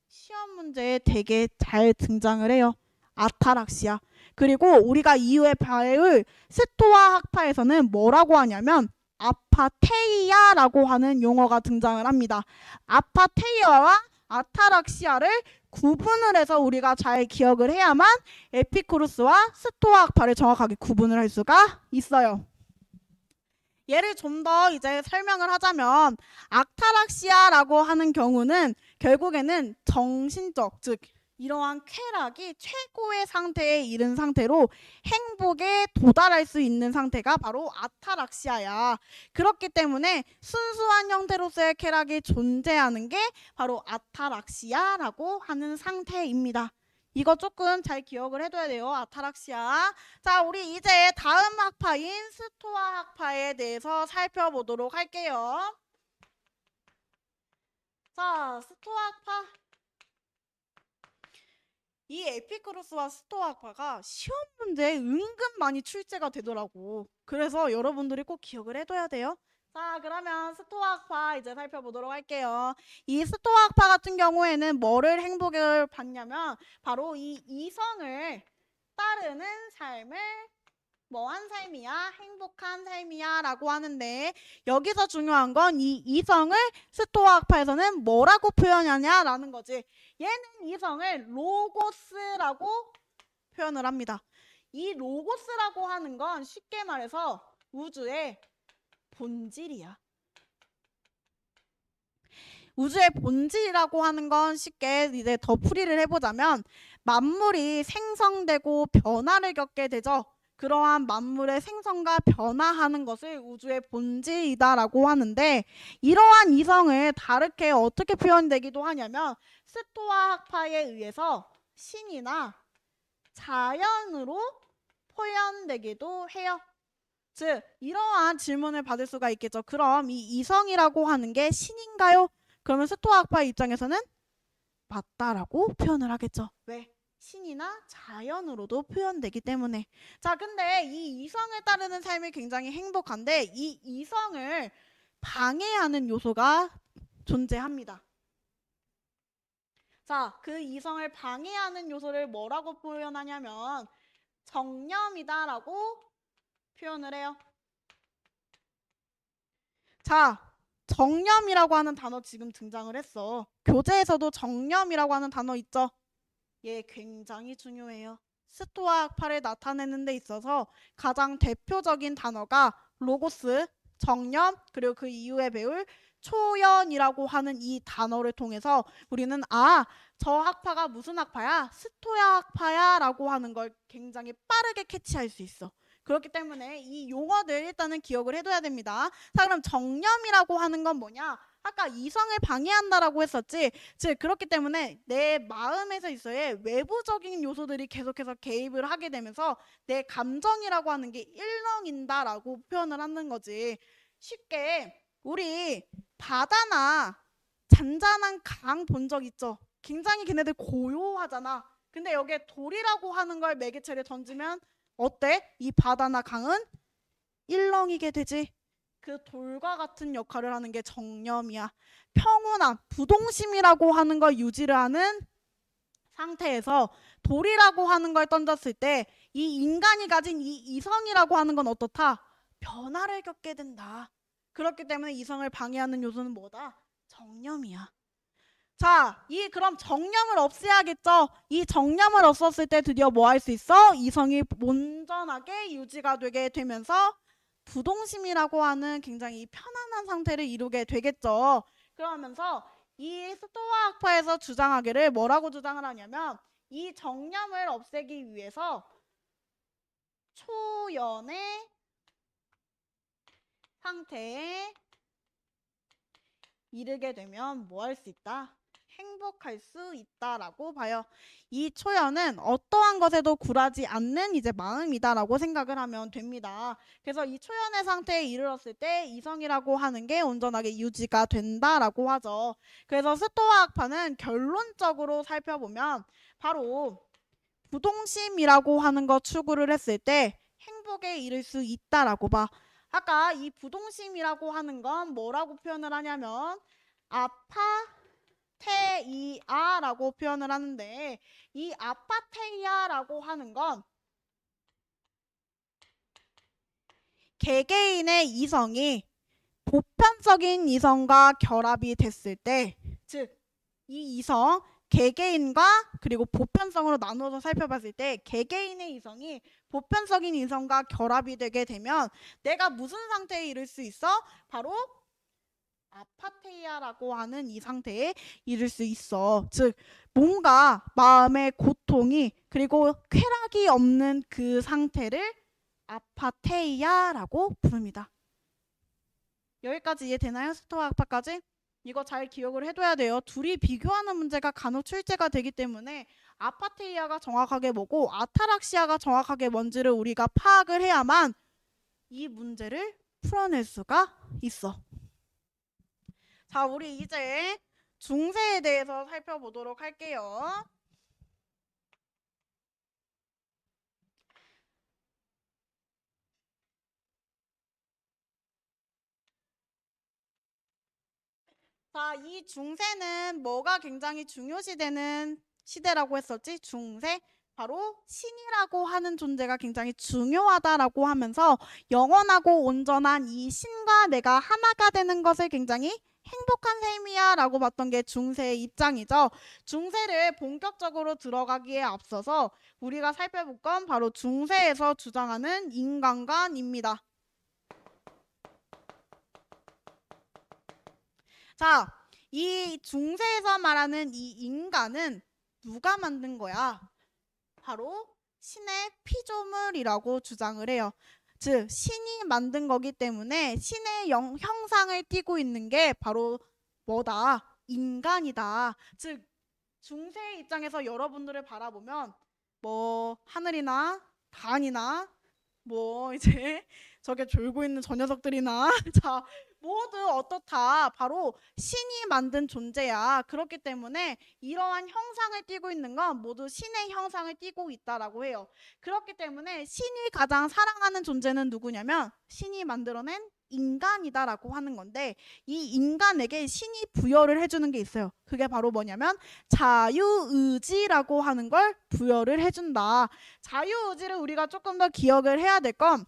시험 문제에 되게 잘 등장을 해요. 아타락시아. 그리고 우리가 이후에 배울 스토아 학파에서는 뭐라고 하냐면 아파테이아라고 하는 용어가 등장을 합니다. 아파테이아와 아타락시아를 구분을 해서 우리가 잘 기억을 해야만 에피쿠로스와 스토아 학파를 정확하게 구분을 할 수가 있어요. 얘를 좀 더 이제 설명을 하자면 아타락시아라고 하는 경우는 결국에는 정신적, 즉 이러한 쾌락이 최고의 상태에 이른 상태로 행복에 도달할 수 있는 상태가 바로 아타락시아야. 그렇기 때문에 순수한 형태로서의 쾌락이 존재하는 게 바로 아타락시아라고 하는 상태입니다. 이거 조금 잘 기억을 해둬야 돼요. 아타락시아. 자, 우리 이제 다음 학파인 스토아 학파에 대해서 살펴보도록 할게요. 자, 스토아 학파. 이 에피쿠로스와 스토아 학파가 시험 문제에 은근 많이 출제가 되더라고. 그래서 여러분들이 꼭 기억을 해둬야 돼요. 자, 그러면 스토아 학파 이제 살펴보도록 할게요. 이 스토아 학파 같은 경우에는 뭐를 행복을 받냐면 바로 이 이성을 따르는 삶을 뭐한 삶이야? 행복한 삶이야 라고 하는데 여기서 중요한 건 이 이성을 스토아 학파에서는 뭐라고 표현하냐 라는 거지. 얘는 이성을 로고스라고 표현을 합니다. 이 로고스라고 하는 건 쉽게 말해서 우주의 본질이야. 우주의 본질이라고 하는 건 쉽게 이제 더 풀이를 해보자면 만물이 생성되고 변화를 겪게 되죠. 그러한 만물의 생성과 변화하는 것을 우주의 본질이다라고 하는데 이러한 이성을 다르게 어떻게 표현되기도 하냐면 스토아 학파에 의해서 신이나 자연으로 표현되기도 해요. 즉 이러한 질문을 받을 수가 있겠죠. 그럼 이 이성이라고 하는 게 신인가요? 그러면 스토아 학파의 입장에서는 맞다라고 표현을 하겠죠. 왜? 신이나 자연으로도 표현되기 때문에. 자, 근데 이 이성을 따르는 삶이 굉장히 행복한데 이 이성을 방해하는 요소가 존재합니다. 자, 그 이성을 방해하는 요소를 뭐라고 표현하냐면 정념이다라고 표현을 해요. 자, 정념이라고 하는 단어 지금 등장을 했어. 교재에서도 정념이라고 하는 단어 있죠? 얘 굉장히 중요해요. 스토아 학파를 나타내는 데 있어서 가장 대표적인 단어가 로고스, 정념, 그리고 그 이후에 배울 초연이라고 하는 이 단어를 통해서 우리는 저 학파가 무슨 학파야? 스토아 학파야 라고 하는 걸 굉장히 빠르게 캐치할 수 있어. 그렇기 때문에 이 용어들 일단은 기억을 해둬야 됩니다. 자, 그럼 정념이라고 하는 건 뭐냐? 아까 이성을 방해한다라고 했었지. 즉 그렇기 때문에 내 마음에서 있어야 외부적인 요소들이 계속해서 개입을 하게 되면서 내 감정이라고 하는 게 일렁인다라고 표현을 하는 거지. 쉽게 우리 바다나 잔잔한 강 본 적 있죠? 굉장히 걔네들 고요하잖아. 근데 여기에 돌이라고 하는 걸 매개체를 던지면 어때? 이 바다나 강은 일렁이게 되지. 그 돌과 같은 역할을 하는 게 정념이야. 평온함, 부동심이라고 하는 걸 유지를 하는 상태에서 돌이라고 하는 걸 던졌을 때 이 인간이 가진 이 이성이라고 하는 건 어떻다? 변화를 겪게 된다. 그렇기 때문에 이성을 방해하는 요소는 뭐다? 정념이야. 자, 그럼 정념을 없애야겠죠? 이 정념을 없었을 때 드디어 뭐 할 수 있어? 이성이 온전하게 유지가 되게 되면서 부동심이라고 하는 굉장히 편안한 상태를 이루게 되겠죠. 그러면서 이 스토아 학파에서 주장하기를 뭐라고 주장을 하냐면 이 정념을 없애기 위해서 초연의 상태에 이르게 되면 뭐 할 수 있다? 행복할 수 있다라고 봐요. 이 초연은 어떠한 것에도 굴하지 않는 이제 마음이다라고 생각을 하면 됩니다. 그래서 이 초연의 상태에 이르렀을 때 이성이라고 하는 게 온전하게 유지가 된다라고 하죠. 그래서 스토아 학파는 결론적으로 살펴보면 바로 부동심이라고 하는 거 추구를 했을 때 행복에 이를 수 있다라고 봐. 아까 이 부동심이라고 하는 건 뭐라고 표현을 하냐면 아파테이아라고 표현을 하는데 이 아파테이아라고 하는 건 개개인의 이성이 보편적인 이성과 결합이 됐을 때, 즉 이 이성 개개인과 그리고 보편성으로 나누어서 살펴봤을 때 개개인의 이성이 보편적인 이성과 결합이 되게 되면 내가 무슨 상태에 이를 수 있어? 바로 아파테이아라고 하는 이 상태에 이를 수 있어. 즉 뭔가 마음의 고통이 그리고 쾌락이 없는 그 상태를 아파테이아라고 부릅니다. 여기까지 이해되나요? 스토아 학파까지? 이거 잘 기억을 해둬야 돼요. 둘이 비교하는 문제가 간혹 출제가 되기 때문에 아파테이아가 정확하게 뭐고 아타락시아가 정확하게 뭔지를 우리가 파악을 해야만 이 문제를 풀어낼 수가 있어. 자, 우리 이제 중세에 대해서 살펴보도록 할게요. 자, 이 중세는 뭐가 굉장히 중요시되는 시대라고 했었지? 중세? 바로 신이라고 하는 존재가 굉장히 중요하다라고 하면서 영원하고 온전한 이 신과 내가 하나가 되는 것을 굉장히 행복한 삶이야 라고 봤던 게 중세의 입장이죠. 중세를 본격적으로 들어가기에 앞서서 우리가 살펴볼 건 바로 중세에서 주장하는 인간관입니다. 자, 이 중세에서 말하는 이 인간은 누가 만든 거야? 바로 신의 피조물이라고 주장을 해요. 즉 신이 만든 거기 때문에 신의 형상을 띠고 있는 게 바로 뭐다? 인간이다. 즉 중세의 입장에서 여러분들을 바라보면 뭐 하늘이나 단이나 뭐 이제 저게 졸고 있는 저 녀석들이나 자 모두 어떻다? 바로 신이 만든 존재야. 그렇기 때문에 이러한 형상을 띠고 있는 건 모두 신의 형상을 띠고 있다라고 해요. 그렇기 때문에 신이 가장 사랑하는 존재는 누구냐면 신이 만들어낸 인간이다라고 하는 건데 이 인간에게 신이 부여를 해주는 게 있어요. 그게 바로 뭐냐면 자유의지라고 하는 걸 부여를 해준다. 자유의지를 우리가 조금 더 기억을 해야 될 건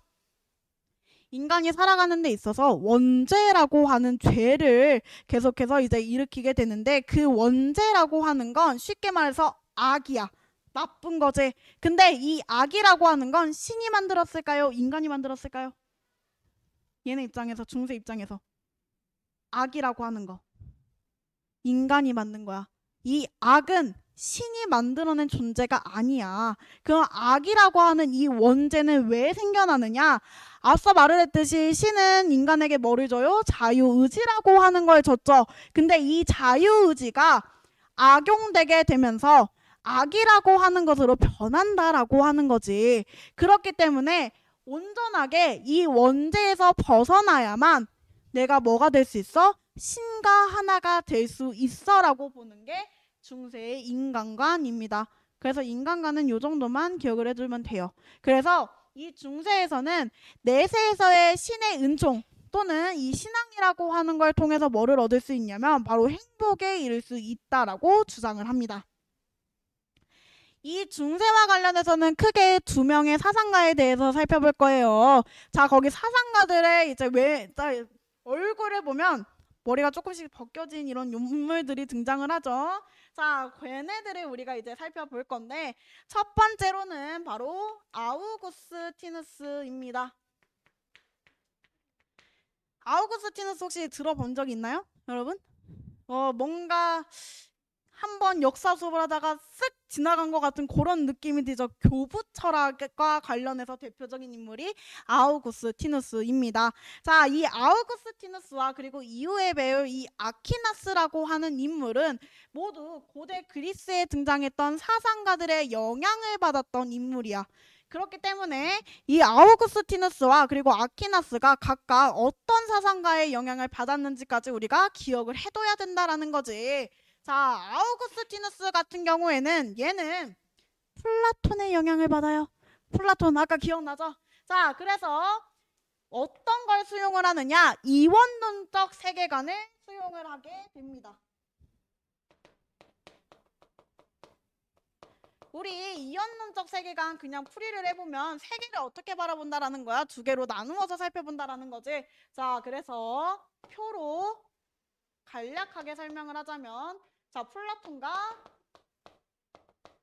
인간이 살아가는 데 있어서 원죄라고 하는 죄를 계속해서 이제 일으키게 되는데 그 원죄라고 하는 건 쉽게 말해서 악이야. 나쁜 거지. 근데 이 악이라고 하는 건 신이 만들었을까요? 인간이 만들었을까요? 얘네 입장에서 중세 입장에서 악이라고 하는 거 인간이 만든 거야. 이 악은 신이 만들어낸 존재가 아니야. 그 악이라고 하는 이 원죄는 왜 생겨나느냐? 앞서 말을 했듯이 신은 인간에게 뭐를 줘요? 자유의지라고 하는 걸 줬죠. 근데 이 자유의지가 악용되게 되면서 악이라고 하는 것으로 변한다라고 하는 거지. 그렇기 때문에 온전하게 이 원죄에서 벗어나야만 내가 뭐가 될 수 있어? 신과 하나가 될 수 있어라고 보는 게 중세의 인간관입니다. 그래서 인간관은 이 정도만 기억을 해두면 돼요. 그래서 이 중세에서는 내세에서의 신의 은총 또는 이 신앙이라고 하는 걸 통해서 뭐를 얻을 수 있냐면 바로 행복에 이를 수 있다라고 주장을 합니다. 이 중세와 관련해서는 크게 두 명의 사상가에 대해서 살펴볼 거예요. 자, 거기 사상가들의 이제 얼굴을 보면 머리가 조금씩 벗겨진 이런 인물들이 등장을 하죠. 자, 걔네들을 우리가 이제 살펴볼 건데 첫 번째로는 바로 아우구스티누스입니다. 아우구스티누스 혹시 들어본 적 있나요, 여러분? 뭔가 한번 역사 수업을 하다가 쓱 지나간 것 같은 그런 느낌이 들죠. 교부 철학과 관련해서 대표적인 인물이 아우구스티누스입니다. 자, 이 아우구스티누스와 그리고 이후에 배울 이 아키나스라고 하는 인물은 모두 고대 그리스에 등장했던 사상가들의 영향을 받았던 인물이야. 그렇기 때문에 이 아우구스티누스와 그리고 아키나스가 각각 어떤 사상가의 영향을 받았는지까지 우리가 기억을 해둬야 된다라는 거지. 자, 아우구스티누스 같은 경우에는 얘는 플라톤의 영향을 받아요. 플라톤 아까 기억나죠? 자, 그래서 어떤 걸 수용을 하느냐? 이원론적 세계관을 수용을 하게 됩니다. 우리 이원론적 세계관 그냥 풀이를 해보면 세계를 어떻게 바라본다라는 거야. 두 개로 나누어서 살펴본다라는 거지. 자, 그래서 표로 간략하게 설명을 하자면 자, 플라톤과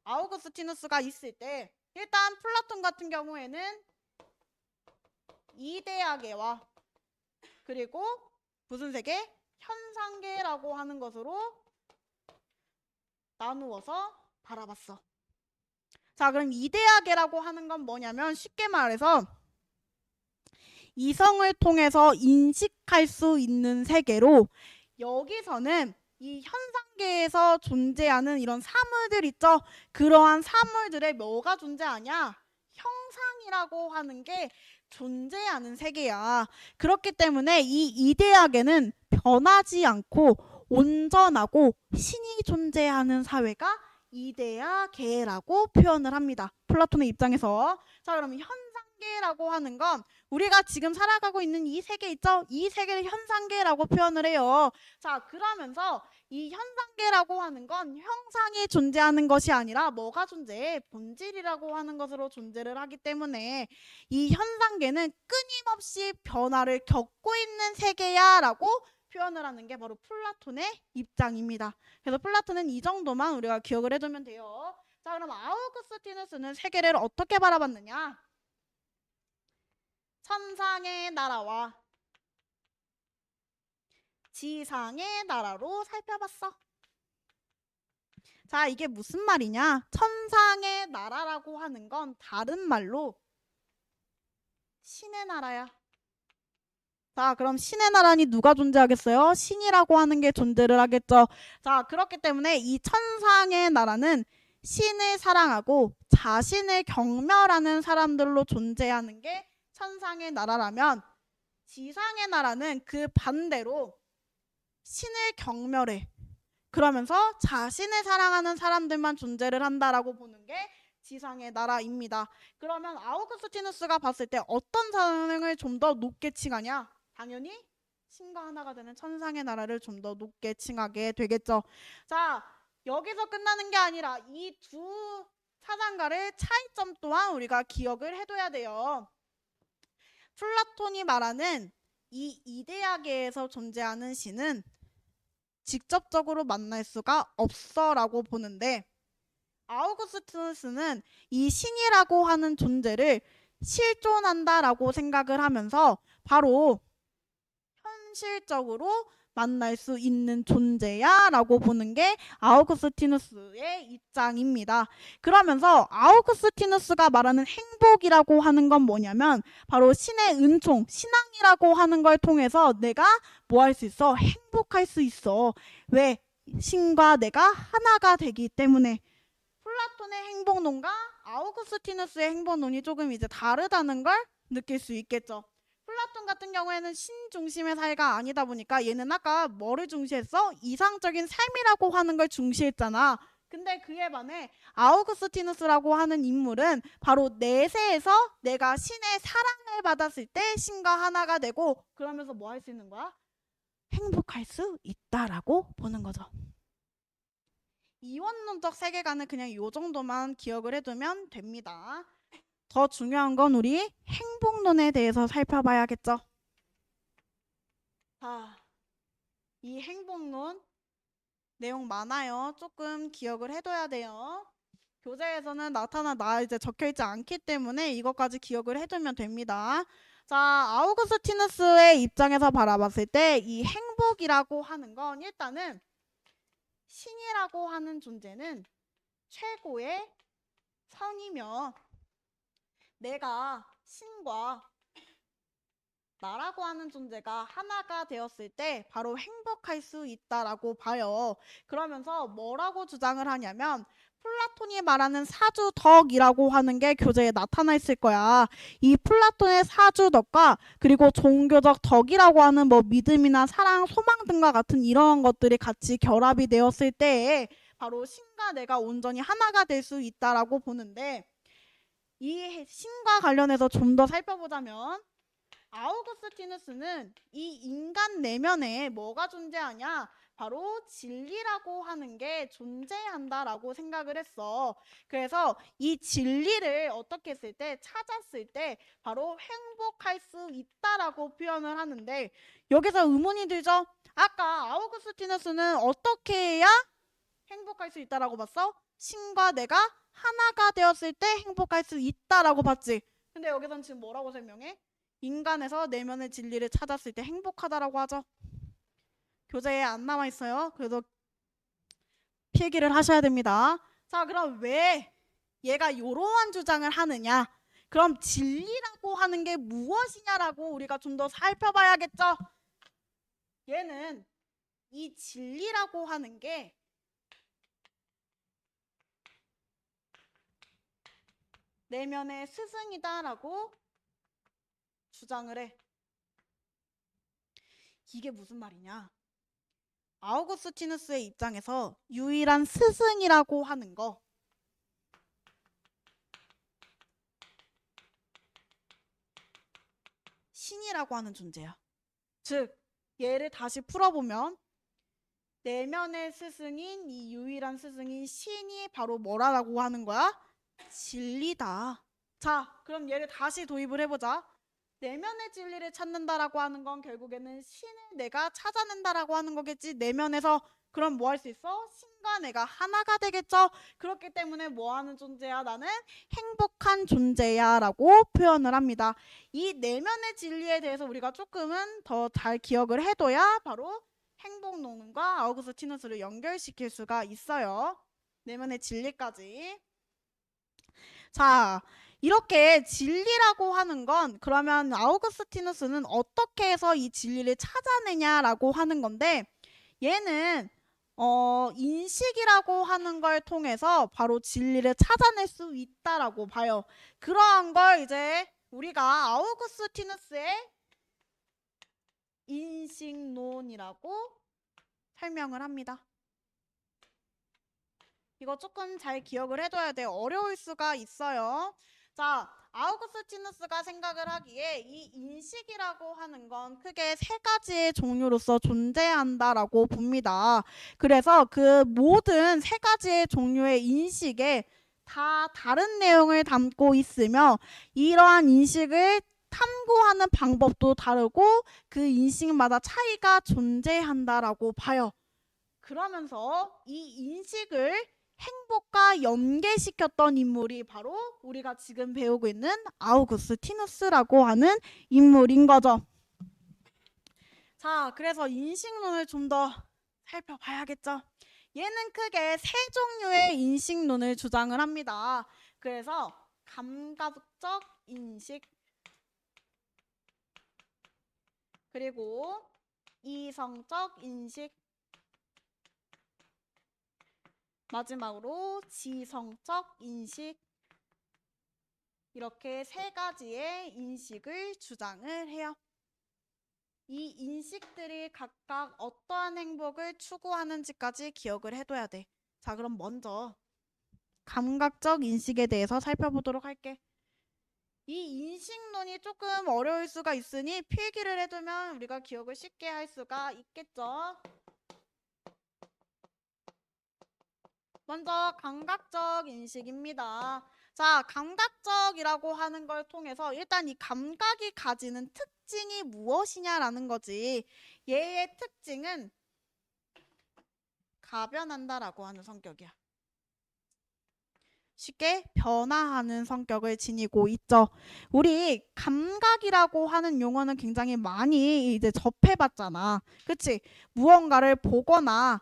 아우구스티누스가 있을 때 일단 플라톤 같은 경우에는 이데아계와 그리고 무슨 세계? 현상계라고 하는 것으로 나누어서 바라봤어. 자, 그럼 이데아계라고 하는 건 뭐냐면 쉽게 말해서 이성을 통해서 인식할 수 있는 세계로 여기서는 이 현상계에서 존재하는 이런 사물들 있죠. 그러한 사물들에 뭐가 존재하냐? 형상이라고 하는 게 존재하는 세계야. 그렇기 때문에 이 이데아계는 변하지 않고 온전하고 신이 존재하는 사회가 이데아계라고 표현을 합니다. 플라톤의 입장에서. 자, 그럼 현상계라고 하는 건 우리가 지금 살아가고 있는 이 세계 있죠? 이 세계를 현상계라고 표현을 해요. 자, 그러면서 이 현상계라고 하는 건 형상이 존재하는 것이 아니라 뭐가 존재해? 본질이라고 하는 것으로 존재를 하기 때문에 이 현상계는 끊임없이 변화를 겪고 있는 세계야 라고 표현을 하는 게 바로 플라톤의 입장입니다. 그래서 플라톤은 이 정도만 우리가 기억을 해두면 돼요. 자, 그럼 아우구스티누스는 세계를 어떻게 바라봤느냐? 천상의 나라와 지상의 나라로 살펴봤어. 자, 이게 무슨 말이냐? 천상의 나라라고 하는 건 다른 말로 신의 나라야. 자, 그럼 신의 나라니 누가 존재하겠어요? 신이라고 하는 게 존재를 하겠죠. 자, 그렇기 때문에 이 천상의 나라는 신을 사랑하고 자신을 경멸하는 사람들로 존재하는 게 천상의 나라라면 지상의 나라는 그 반대로 신을 경멸해. 그러면서 자신을 사랑하는 사람들만 존재를 한다라고 보는 게 지상의 나라입니다. 그러면 아우구스티누스가 봤을 때 어떤 사상을 좀 더 높게 칭하냐? 당연히 신과 하나가 되는 천상의 나라를 좀 더 높게 칭하게 되겠죠. 자, 여기서 끝나는 게 아니라 이 두 사상가의 차이점 또한 우리가 기억을 해둬야 돼요. 플라톤이 말하는 이 이데아계에서 존재하는 신은 직접적으로 만날 수가 없어라고 보는데 아우구스티누스는 이 신이라고 하는 존재를 실존한다라고 생각을 하면서 바로 현실적으로 만날 수 있는 존재야 라고 보는 게 아우구스티누스의 입장입니다. 그러면서 아우구스티누스가 말하는 행복이라고 하는 건 뭐냐면 바로 신의 은총, 신앙이라고 하는 걸 통해서 내가 뭐 할 수 있어? 행복할 수 있어. 왜? 신과 내가 하나가 되기 때문에. 플라톤의 행복론과 아우구스티누스의 행복론이 조금 이제 다르다는 걸 느낄 수 있겠죠. 플라톤 같은 경우에는 신 중심의 사회가 아니다 보니까 얘는 아까 뭐를 중시했어? 이상적인 삶이라고 하는 걸 중시했잖아. 근데 그에 반해 아우구스티누스라고 하는 인물은 바로 내세에서 내가 신의 사랑을 받았을 때 신과 하나가 되고 그러면서 뭐 할 수 있는 거야? 행복할 수 있다라고 보는 거죠. 이원론적 세계관은 그냥 요 정도만 기억을 해두면 됩니다. 더 중요한 건 우리 행복론에 대해서 살펴봐야겠죠. 자, 이 행복론 내용 많아요. 조금 기억을 해둬야 돼요. 교재에서는 나타나 이제 적혀있지 않기 때문에 이것까지 기억을 해두면 됩니다. 자, 아우구스티누스의 입장에서 바라봤을 때 이 행복이라고 하는 건 일단은 신이라고 하는 존재는 최고의 선이며 내가 신과 나라고 하는 존재가 하나가 되었을 때 바로 행복할 수 있다라고 봐요. 그러면서 뭐라고 주장을 하냐면 플라톤이 말하는 사주덕이라고 하는 게 교재에 나타나 있을 거야. 이 플라톤의 사주덕과 그리고 종교적 덕이라고 하는 뭐 믿음이나 사랑, 소망 등과 같은 이러한 것들이 같이 결합이 되었을 때 바로 신과 내가 온전히 하나가 될 수 있다라고 보는데 이 신과 관련해서 좀 더 살펴보자면 아우구스티누스는 이 인간 내면에 뭐가 존재하냐? 바로 진리라고 하는 게 존재한다라고 생각을 했어. 그래서 이 진리를 어떻게 했을 때, 찾았을 때 바로 행복할 수 있다라고 표현을 하는데 여기서 의문이 들죠? 아까 아우구스티누스는 어떻게 해야 행복할 수 있다라고 봤어? 신과 내가 하나가 되었을 때 행복할 수 있다라고 봤지. 근데 여기서는 지금 뭐라고 설명해? 인간에서 내면의 진리를 찾았을 때 행복하다라고 하죠. 교재에 안 남아 있어요. 그래서 필기를 하셔야 됩니다. 자, 그럼 왜 얘가 이러한 주장을 하느냐? 그럼 진리라고 하는 게 무엇이냐라고 우리가 좀 더 살펴봐야겠죠. 얘는 이 진리라고 하는 게 내면의 스승이다라고 주장을 해. 이게 무슨 말이냐? 아우구스티누스의 입장에서 유일한 스승이라고 하는 거 신이라고 하는 존재야. 즉 얘를 다시 풀어보면 내면의 스승인 이 유일한 스승인 신이 바로 뭐라고 하는 거야? 진리다. 자, 그럼 얘를 다시 도입을 해보자. 내면의 진리를 찾는다라고 하는 건 결국에는 신을 내가 찾아낸다라고 하는 거겠지. 내면에서 그럼 뭐 할 수 있어? 신과 내가 하나가 되겠죠. 그렇기 때문에 뭐 하는 존재야? 나는 행복한 존재야 라고 표현을 합니다. 이 내면의 진리에 대해서 우리가 조금은 더 잘 기억을 해둬야 바로 행복론과 아우구스티누스를 연결시킬 수가 있어요. 내면의 진리까지. 자, 이렇게 진리라고 하는 건 그러면 아우구스티누스는 어떻게 해서 이 진리를 찾아내냐라고 하는 건데 얘는 인식이라고 하는 걸 통해서 바로 진리를 찾아낼 수 있다라고 봐요. 그러한 걸 이제 우리가 아우구스티누스의 인식론이라고 설명을 합니다. 이거 조금 잘 기억을 해둬야 돼요. 어려울 수가 있어요. 자, 아우구스티누스가 생각을 하기에 이 인식이라고 하는 건 크게 세 가지의 종류로서 존재한다라고 봅니다. 그래서 그 모든 세 가지의 종류의 인식에 다 다른 내용을 담고 있으며 이러한 인식을 탐구하는 방법도 다르고 그 인식마다 차이가 존재한다라고 봐요. 그러면서 이 인식을 행복과 연계시켰던 인물이 바로 우리가 지금 배우고 있는 아우구스티누스라고 하는 인물인 거죠. 자, 그래서 인식론을 좀 더 살펴봐야겠죠. 얘는 크게 세 종류의 인식론을 주장을 합니다. 그래서 감각적 인식 그리고 이성적 인식 마지막으로 지성적 인식 이렇게 세 가지의 인식을 주장을 해요. 이 인식들이 각각 어떠한 행복을 추구하는지까지 기억을 해둬야 돼. 자, 그럼 먼저 감각적 인식에 대해서 살펴보도록 할게. 이 인식론이 조금 어려울 수가 있으니 필기를 해두면 우리가 기억을 쉽게 할 수가 있겠죠. 먼저 감각적 인식입니다. 자, 감각적이라고 하는 걸 통해서 일단 이 감각이 가지는 특징이 무엇이냐라는 거지. 얘의 특징은 가변한다라고 하는 성격이야. 쉽게 변화하는 성격을 지니고 있죠. 우리 감각이라고 하는 용어는 굉장히 많이 이제 접해봤잖아. 그치? 무언가를 보거나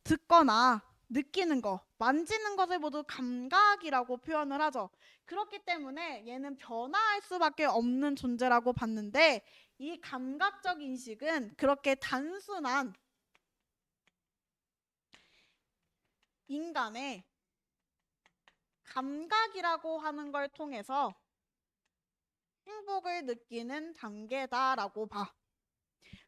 듣거나 느끼는 거, 만지는 것을 모두 감각이라고 표현을 하죠. 그렇기 때문에 얘는 변화할 수밖에 없는 존재라고 봤는데 이 감각적 인식은 그렇게 단순한 인간의 감각이라고 하는 걸 통해서 행복을 느끼는 단계다라고 봐.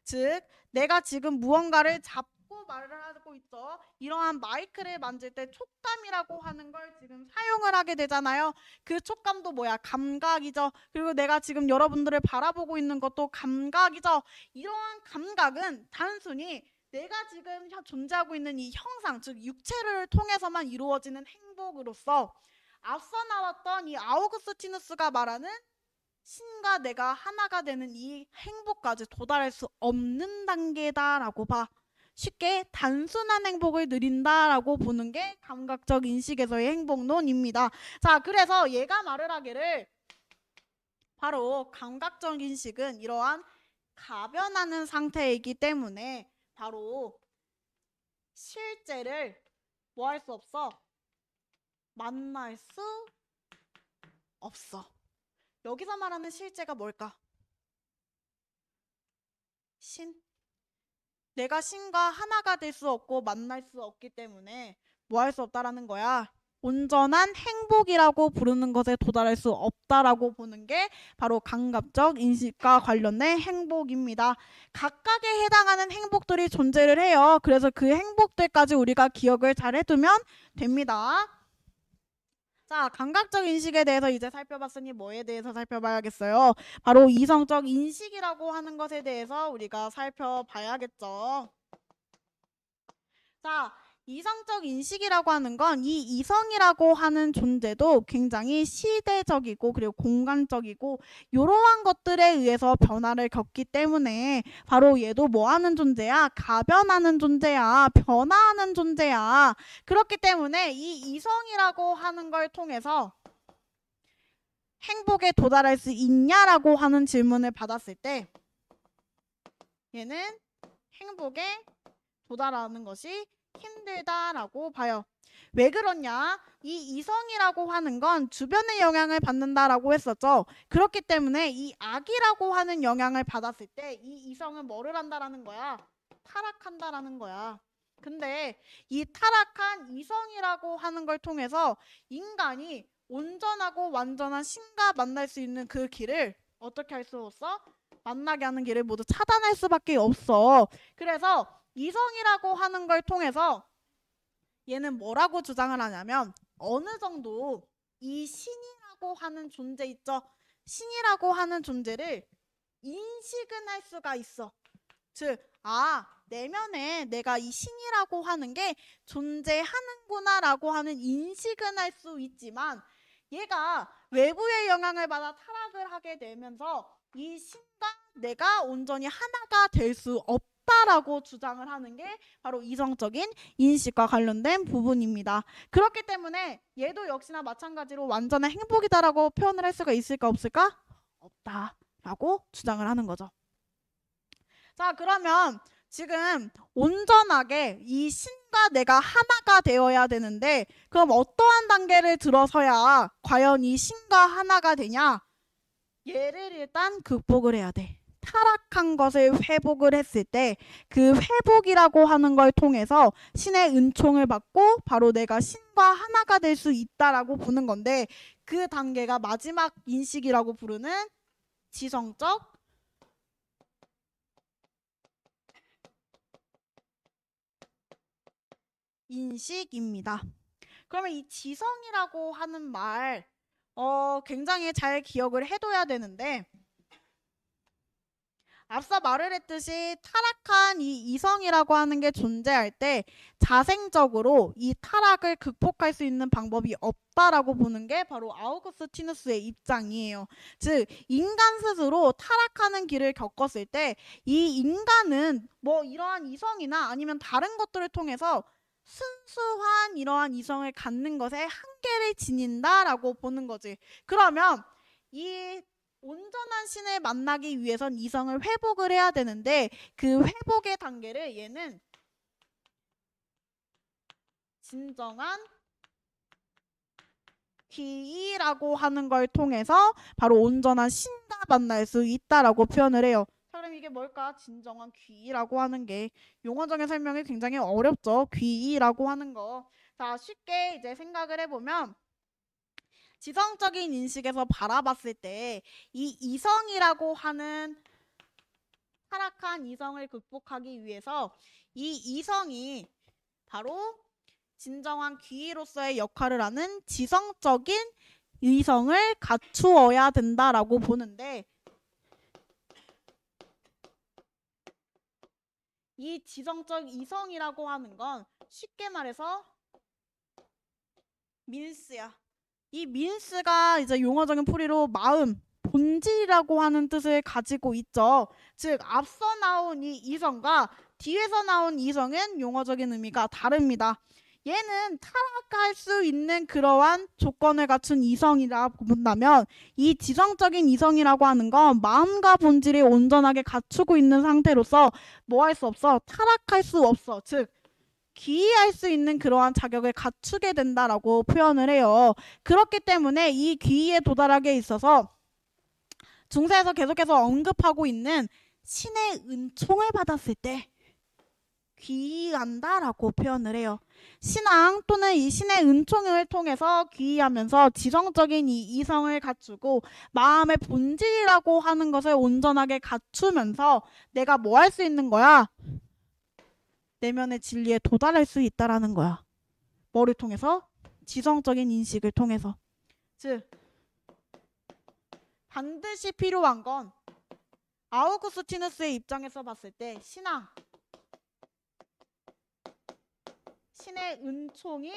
즉, 내가 지금 무언가를 잡고 말을 하고 있죠. 이러한 마이크를 만질 때 촉감이라고 하는 걸 지금 사용을 하게 되잖아요. 그 촉감도 뭐야? 감각이죠. 그리고 내가 지금 여러분들을 바라보고 있는 것도 감각이죠. 이러한 감각은 단순히 내가 지금 존재하고 있는 이 형상, 즉 육체를 통해서만 이루어지는 행복으로서 앞서 나왔던 이 아우구스티누스가 말하는 신과 내가 하나가 되는 이 행복까지 도달할 수 없는 단계다라고 봐. 쉽게 단순한 행복을 누린다라고 보는 게 감각적 인식에서의 행복론입니다. 자, 그래서 얘가 말을 하기를 바로 감각적 인식은 이러한 가변하는 상태이기 때문에 바로 실제를 뭐 할 수 없어? 만날 수 없어. 여기서 말하는 실제가 뭘까? 신. 내가 신과 하나가 될 수 없고 만날 수 없기 때문에 뭐 할 수 없다라는 거야. 온전한 행복이라고 부르는 것에 도달할 수 없다라고 보는 게 바로 감각적 인식과 관련된 행복입니다. 각각에 해당하는 행복들이 존재를 해요. 그래서 그 행복들까지 우리가 기억을 잘 해두면 됩니다. 자, 감각적 인식에 대해서 이제 살펴봤으니 뭐에 대해서 살펴봐야겠어요? 바로 이성적 인식이라고 하는 것에 대해서 우리가 살펴봐야겠죠. 자, 이성적 인식이라고 하는 건 이 이성이라고 하는 존재도 굉장히 시대적이고 그리고 공간적이고 이러한 것들에 의해서 변화를 겪기 때문에 바로 얘도 뭐 하는 존재야? 가변하는 존재야. 변화하는 존재야. 그렇기 때문에 이 이성이라고 하는 걸 통해서 행복에 도달할 수 있냐라고 하는 질문을 받았을 때 얘는 행복에 도달하는 것이 힘들다라고 봐요. 왜 그러냐? 이 이성이라고 하는 건 주변의 영향을 받는다라고 했었죠. 그렇기 때문에 이 악이라고 하는 영향을 받았을 때 이 이성은 뭐를 한다라는 거야? 타락한다라는 거야. 근데 이 타락한 이성이라고 하는 걸 통해서 인간이 온전하고 완전한 신과 만날 수 있는 그 길을 어떻게 할 수 없어? 만나게 하는 길을 모두 차단할 수밖에 없어. 그래서 이성이라고 하는 걸 통해서 얘는 뭐라고 주장을 하냐면 어느 정도 이 신이라고 하는 존재 있죠. 신이라고 하는 존재를 인식은 할 수가 있어. 즉, 내면에 내가 이 신이라고 하는 게 존재하는구나 라고 하는 인식은 할 수 있지만 얘가 외부의 영향을 받아 타락을 하게 되면서 이 신과 내가 온전히 하나가 될 수 없다라고 주장을 하는 게 바로 이성적인 인식과 관련된 부분입니다. 그렇기 때문에 얘도 역시나 마찬가지로 완전한 행복이다라고 표현을 할 수가 있을까 없을까? 없다라고 주장을 하는 거죠. 자, 그러면 지금 온전하게 이 신과 내가 하나가 되어야 되는데 그럼 어떠한 단계를 들어서야 과연 이 신과 하나가 되냐? 얘를 일단 극복을 해야 돼. 타락한 것을 회복을 했을 때 그 회복이라고 하는 걸 통해서 신의 은총을 받고 바로 내가 신과 하나가 될 수 있다라고 보는 건데 그 단계가 마지막 인식이라고 부르는 지성적 인식입니다. 그러면 이 지성이라고 하는 말 굉장히 잘 기억을 해둬야 되는데 앞서 말을 했듯이 타락한 이 이성이라고 하는 게 존재할 때 자생적으로 이 타락을 극복할 수 있는 방법이 없다라고 보는 게 바로 아우구스티누스의 입장이에요. 즉 인간 스스로 타락하는 길을 겪었을 때 이 인간은 뭐 이러한 이성이나 아니면 다른 것들을 통해서 순수한 이러한 이성을 갖는 것에 한계를 지닌다라고 보는 거지. 그러면 이 온전한 신을 만나기 위해선 이성을 회복을 해야 되는데 그 회복의 단계를 얘는 진정한 귀의라고 하는 걸 통해서 바로 온전한 신과 만날 수 있다라고 표현을 해요. 자, 그럼 이게 뭘까? 진정한 귀의라고 하는 게 용어적인 설명이 굉장히 어렵죠. 귀의라고 하는 거. 자, 쉽게 이제 생각을 해보면 지성적인 인식에서 바라봤을 때 이 이성이라고 하는 타락한 이성을 극복하기 위해서 이 이성이 바로 진정한 귀의로서의 역할을 하는 지성적인 이성을 갖추어야 된다라고 보는데 이 지성적 이성이라고 하는 건 쉽게 말해서 민스야. 이 민스가 이제 용어적인 풀이로 마음, 본질이라고 하는 뜻을 가지고 있죠. 즉 앞서 나온 이 이성과 뒤에서 나온 이성은 용어적인 의미가 다릅니다. 얘는 타락할 수 있는 그러한 조건을 갖춘 이성이라 본다면 이 지성적인 이성이라고 하는 건 마음과 본질이 온전하게 갖추고 있는 상태로서 뭐 할 수 없어? 타락할 수 없어. 즉 귀의할 수 있는 그러한 자격을 갖추게 된다라고 표현을 해요. 그렇기 때문에 이 귀의에 도달하게 있어서 중세에서 계속해서 언급하고 있는 신의 은총을 받았을 때 귀의한다라고 표현을 해요. 신앙 또는 이 신의 은총을 통해서 귀의하면서 지성적인 이 이성을 갖추고 마음의 본질이라고 하는 것을 온전하게 갖추면서 내가 뭐 할 수 있는 거야? 내면의 진리에 도달할 수 있다라는 거야. 뭐를 통해서? 지성적인 인식을 통해서. 즉 반드시 필요한 건 아우구스티누스의 입장에서 봤을 때 신앙, 신의 은총이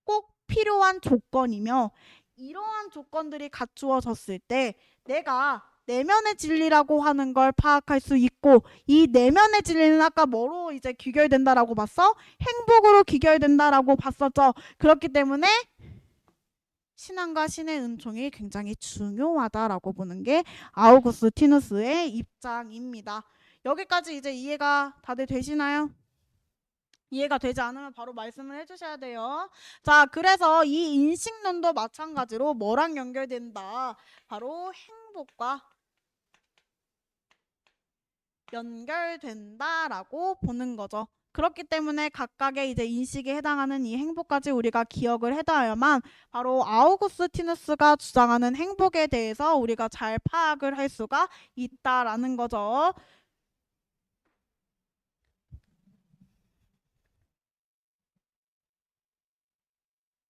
꼭 필요한 조건이며 이러한 조건들이 갖추어졌을 때 내가 내면의 진리라고 하는 걸 파악할 수 있고 이 내면의 진리는 아까 뭐로 이제 귀결된다라고 봤어? 행복으로 귀결된다라고 봤었죠. 그렇기 때문에 신앙과 신의 은총이 굉장히 중요하다라고 보는 게 아우구스티누스의 입장입니다. 여기까지 이제 이해가 다들 되시나요? 이해가 되지 않으면 바로 말씀을 해주셔야 돼요. 자, 그래서 이 인식론도 마찬가지로 뭐랑 연결된다? 바로 행복과 연결된다라고 보는 거죠. 그렇기 때문에 각각의 이제 인식에 해당하는 이 행복까지 우리가 기억을 해둬야만 바로 아우구스티누스가 주장하는 행복에 대해서 우리가 잘 파악을 할 수가 있다라는 거죠.